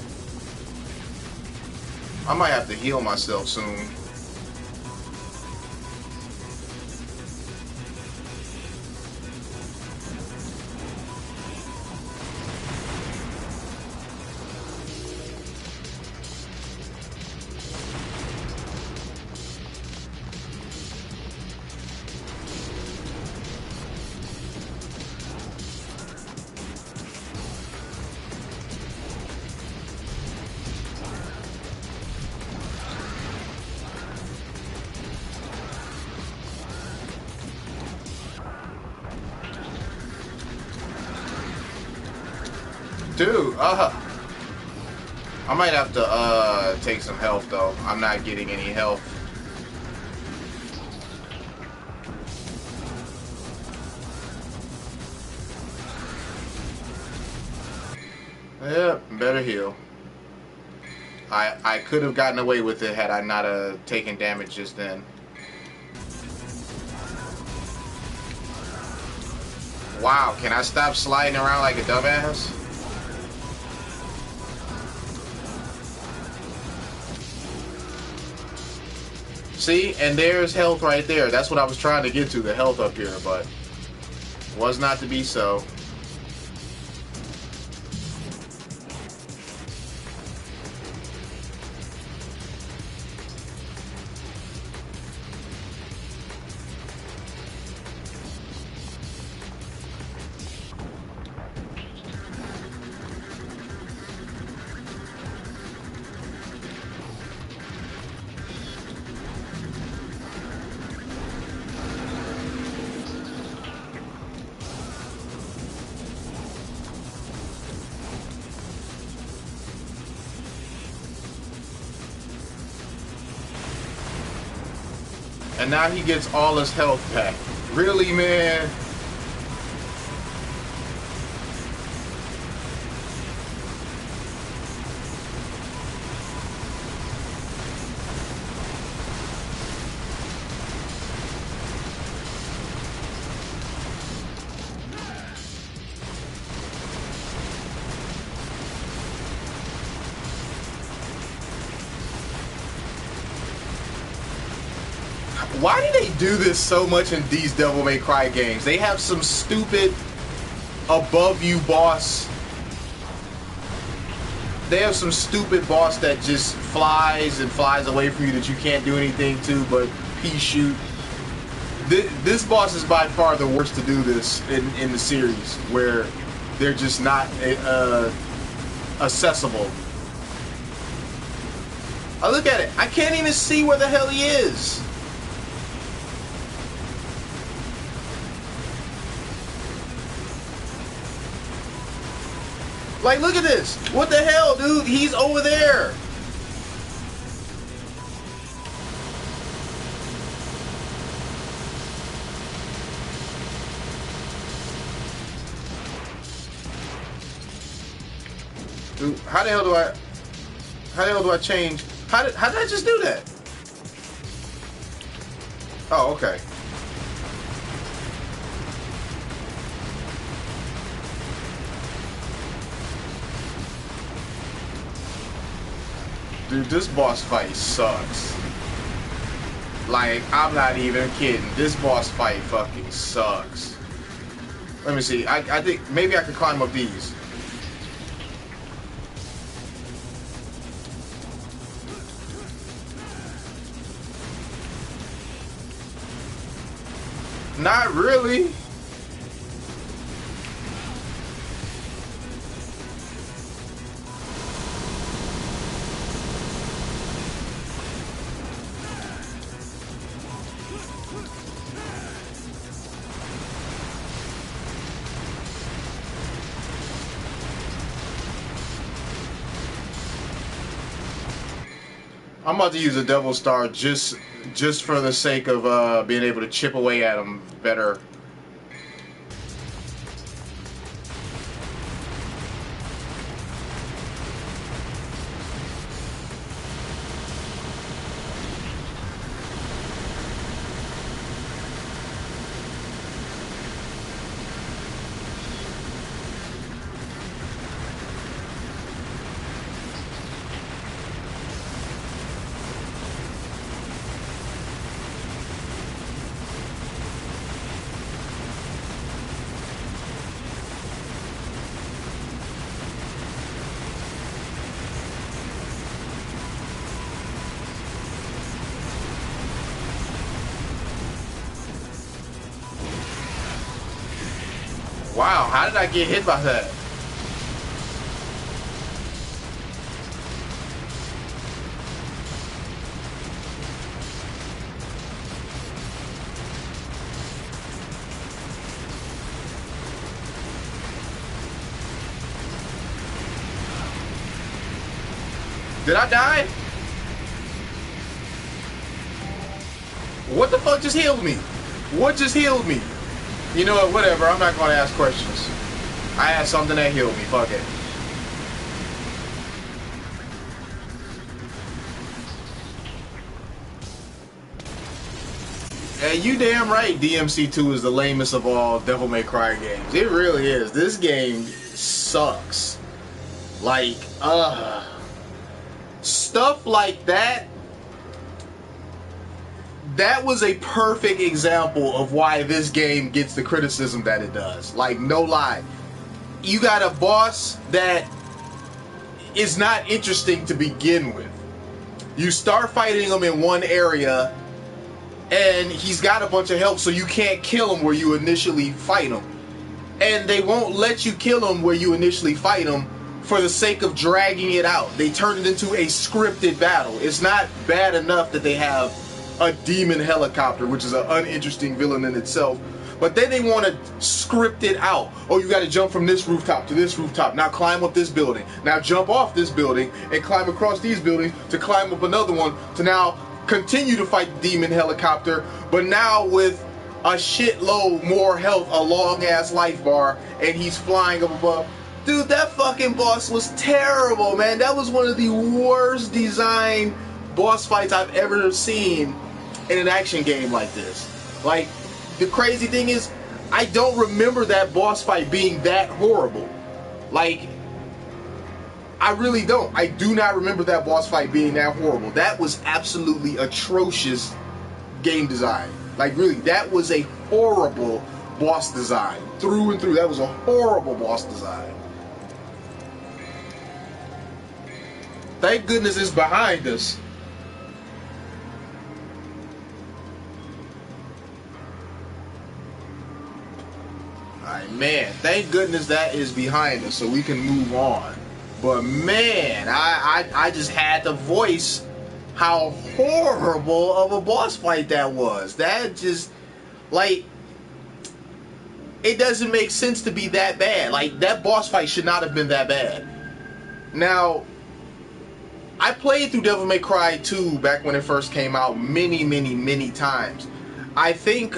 I might have to heal myself soon. Dude, I might have to take some health though. I'm not getting any health. Yep, better heal. I could have gotten away with it had I not taken damage just then. Wow, can I stop sliding around like a dumbass? See, and there's health right there. That's what I was trying to get to, the health up here, but was not to be so. And now he gets all his health back. Really, man? Why do they do this so much in these Devil May Cry games? They have some stupid above you boss. They have some stupid boss that just flies and flies away from you that you can't do anything to but pea-shoot. This boss is by far the worst to do this in the series, where they're just not accessible. I look at it. I can't even see where the hell he is. Like, look at this. What the hell, dude? He's over there. Dude, how the hell do I change? How did I just do that? Oh, okay. Dude, this boss fight sucks. Like, I'm not even kidding. This boss fight fucking sucks. Let me see. I think maybe I could climb up these. Not really. I'm about to use a Devil Star just for the sake of being able to chip away at them better. Wow, how did I get hit by that? Did I die? What the fuck just healed me? What just healed me? You know what, whatever, I'm not gonna ask questions. I had something that healed me, fuck it. Yeah, you damn right DMC2 is the lamest of all Devil May Cry games. It really is. This game sucks. Like, stuff like that. That was a perfect example of why this game gets the criticism that it does. Like, no lie. You got a boss that is not interesting to begin with. You start fighting him in one area, and he's got a bunch of health, so you can't kill him where you initially fight him. And they won't let you kill him where you initially fight him for the sake of dragging it out. They turn it into a scripted battle. It's not bad enough that they have a demon helicopter, which is an uninteresting villain in itself, but then they want to script it out. Oh, you got to jump from this rooftop to this rooftop. Now climb up this building. Now jump off this building and climb across these buildings to climb up another one to now continue to fight the demon helicopter, but now with a shitload more health, a long ass life bar, and he's flying up above. Dude, that fucking boss was terrible, man. That was one of the worst designed boss fights I've ever seen in an action game like this. Like, the crazy thing is, I don't remember that boss fight being that horrible. Like, I really don't. I do not remember that boss fight being that horrible. That was absolutely atrocious game design. Like, really, that was a horrible boss design. Through and through, that was a horrible boss design. Thank goodness it's behind us. Alright, man, thank goodness that is behind us so we can move on. But man, I just had to voice how horrible of a boss fight that was. That just, like, it doesn't make sense to be that bad. Like, that boss fight should not have been that bad. Now, I played through Devil May Cry 2 back when it first came out many times. I think,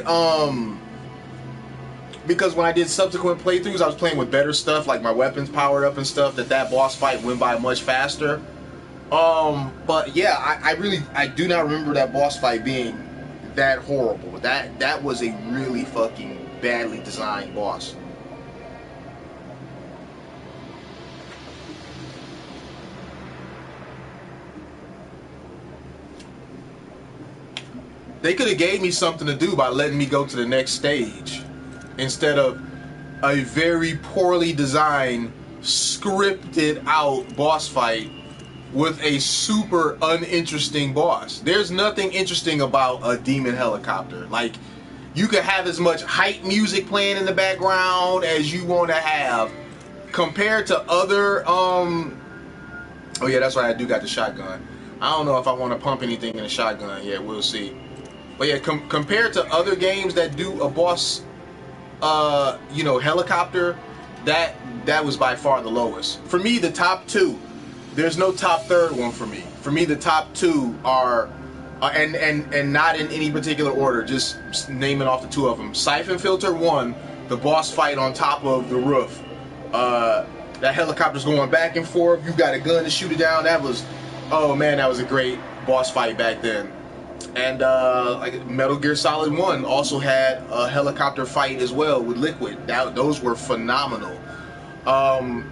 because when I did subsequent playthroughs, I was playing with better stuff, like my weapons powered up and stuff, that boss fight went by much faster. But yeah, I do not remember that boss fight being that horrible. That was a really fucking badly designed boss. They could have gave me something to do by letting me go to the next stage instead of a very poorly designed, scripted out boss fight with a super uninteresting boss. There's nothing interesting about a demon helicopter. Like, you could have as much hype music playing in the background as you want to have compared to other oh yeah, that's right, I do got the shotgun. I don't know if I want to pump anything in a shotgun yet. We'll see. But yeah, compared to other games that do a boss you know, helicopter, that was by far the lowest. For me, the top two, there's no top third one for me. For me, the top two are and not in any particular order, just naming off the two of them. Siphon Filter 1, the boss fight on top of the roof. That helicopter's going back and forth. You got a gun to shoot it down. That was, oh man, that was a great boss fight back then. And like Metal Gear Solid 1 also had a helicopter fight as well with Liquid. Those were phenomenal.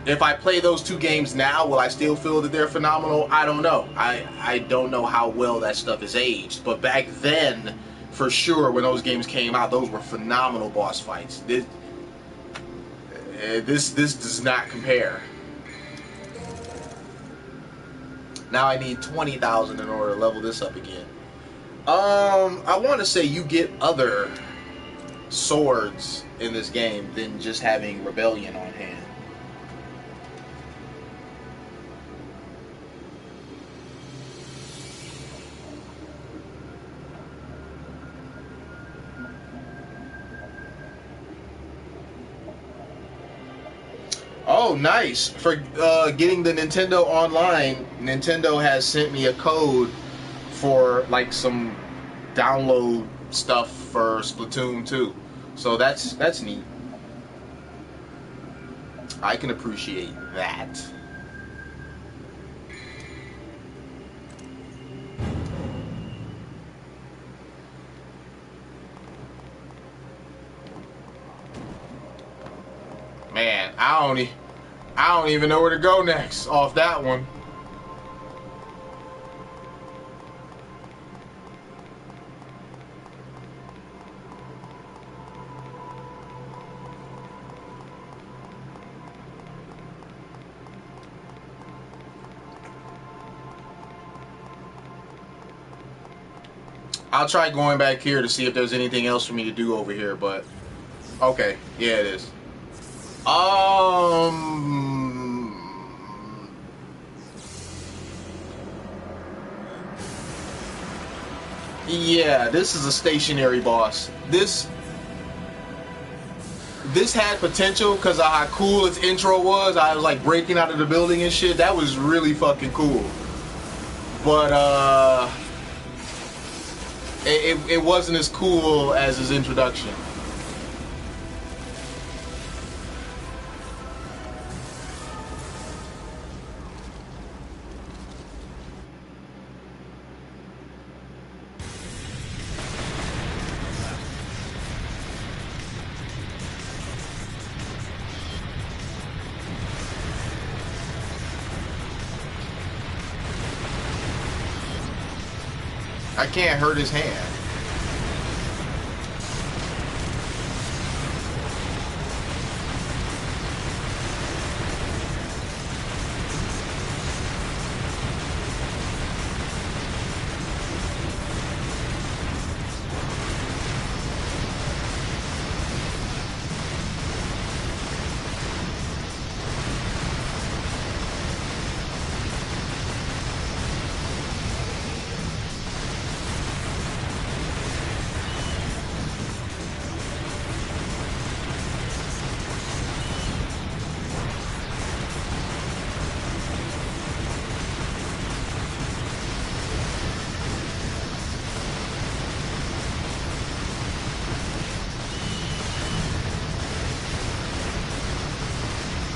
If I play those two games now, will I still feel that they're phenomenal? I don't know. I don't know how well that stuff is aged. But back then, for sure, when those games came out, those were phenomenal boss fights. This does not compare. Now I need 20,000 in order to level this up again. I want to say you get other swords in this game than just having Rebellion on hand. Oh, nice. For getting the Nintendo Online, Nintendo has sent me a code for like some download stuff for Splatoon 2. So that's neat. I can appreciate that. Man, I don't even know where to go next off that one. I'll try going back here to see if there's anything else for me to do over here, but okay, yeah it is. Yeah, this is a stationary boss. This had potential because of how cool its intro was. I was like breaking out of the building and shit. That was really fucking cool. But it wasn't as cool as his introduction. I can't hurt his hand.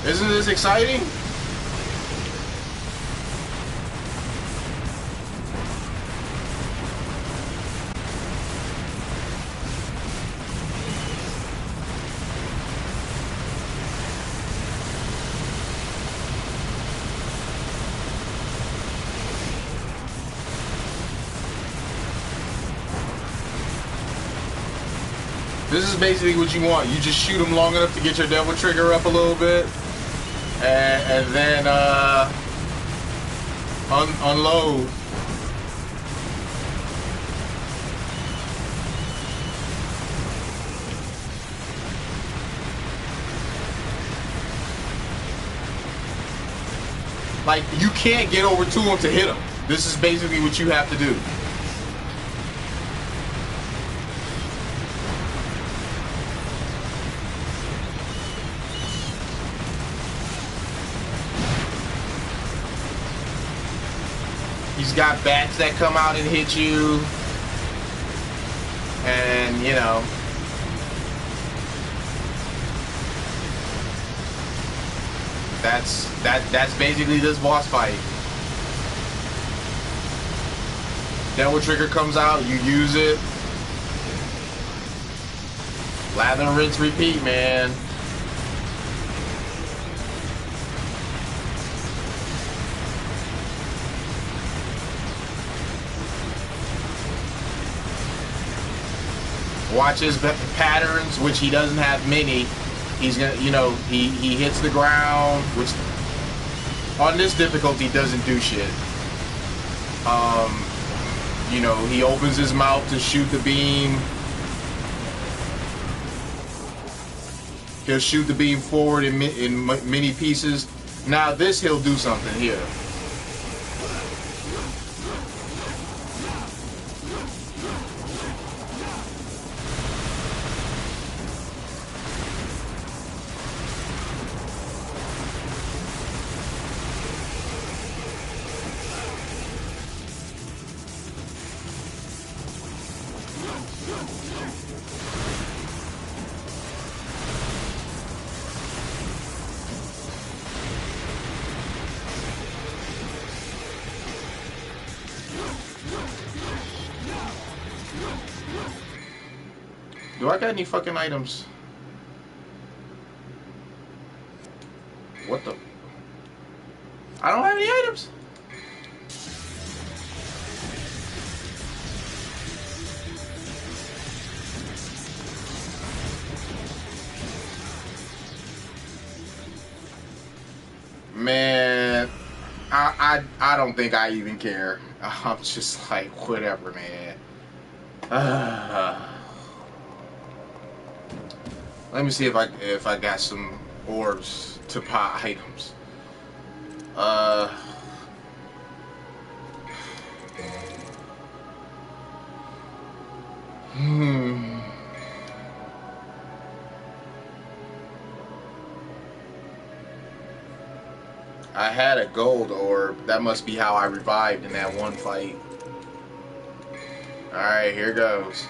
Isn't this exciting? This is basically what you want. You just shoot him long enough to get your devil trigger up a little bit, and then unload. Like, you can't get over to him to hit him. This is basically what you have to do. He's got bats that come out and hit you. And, you know. That's basically this boss fight. Devil trigger comes out, you use it. Lather, rinse, repeat, man. Watch his patterns, which he doesn't have many. He's gonna, you know, he hits the ground, which on this difficulty doesn't do shit. You know, he opens his mouth to shoot the beam. He'll shoot the beam forward in many pieces. Now this, he'll do something here. Do I got any fucking items? What the? I don't have any items. Man, I don't think I even care. I'm just like, whatever, man. Let me see if I got some orbs to buy items. I had a gold orb. That must be how I revived in that one fight. Alright, here goes.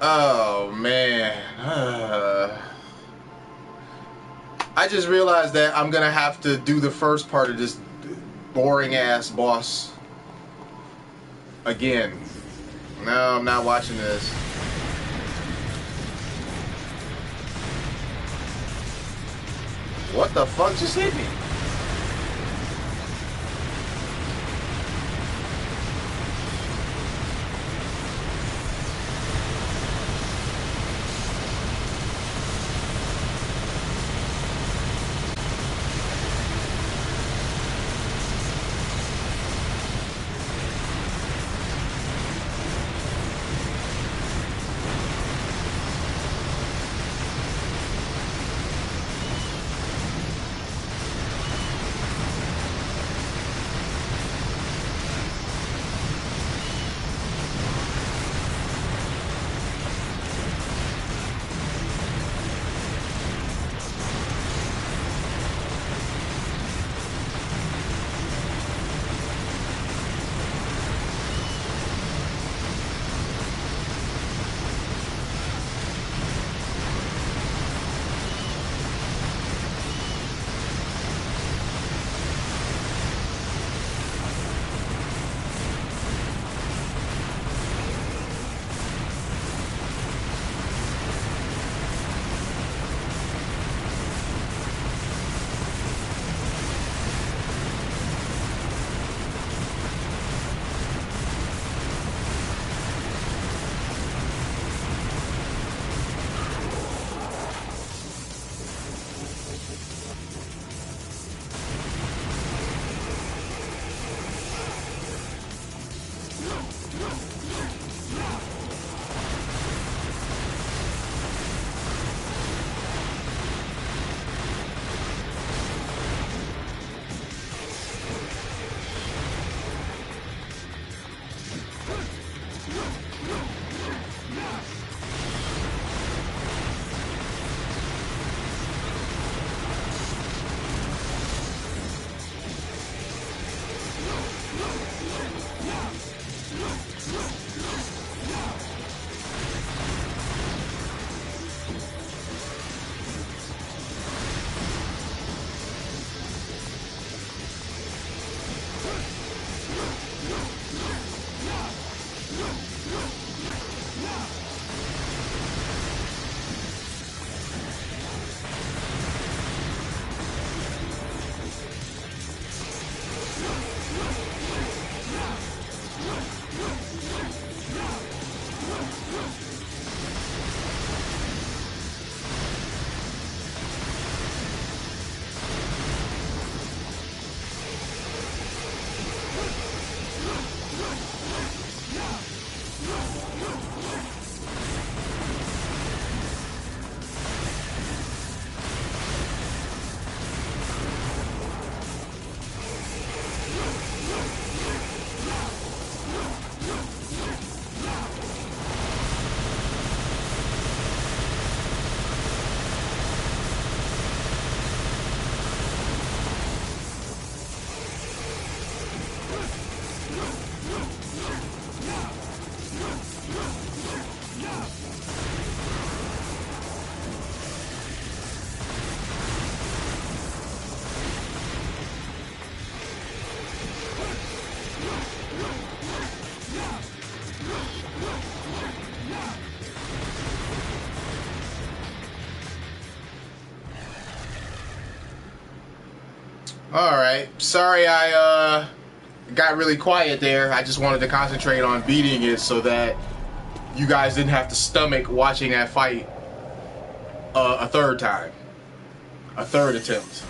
Oh man, I just realized that I'm gonna have to do the first part of this boring ass boss again. No, I'm not watching this. What the fuck just hit me? Alright, sorry I got really quiet there. I just wanted to concentrate on beating it so that you guys didn't have to stomach watching that fight a third time. A third attempt.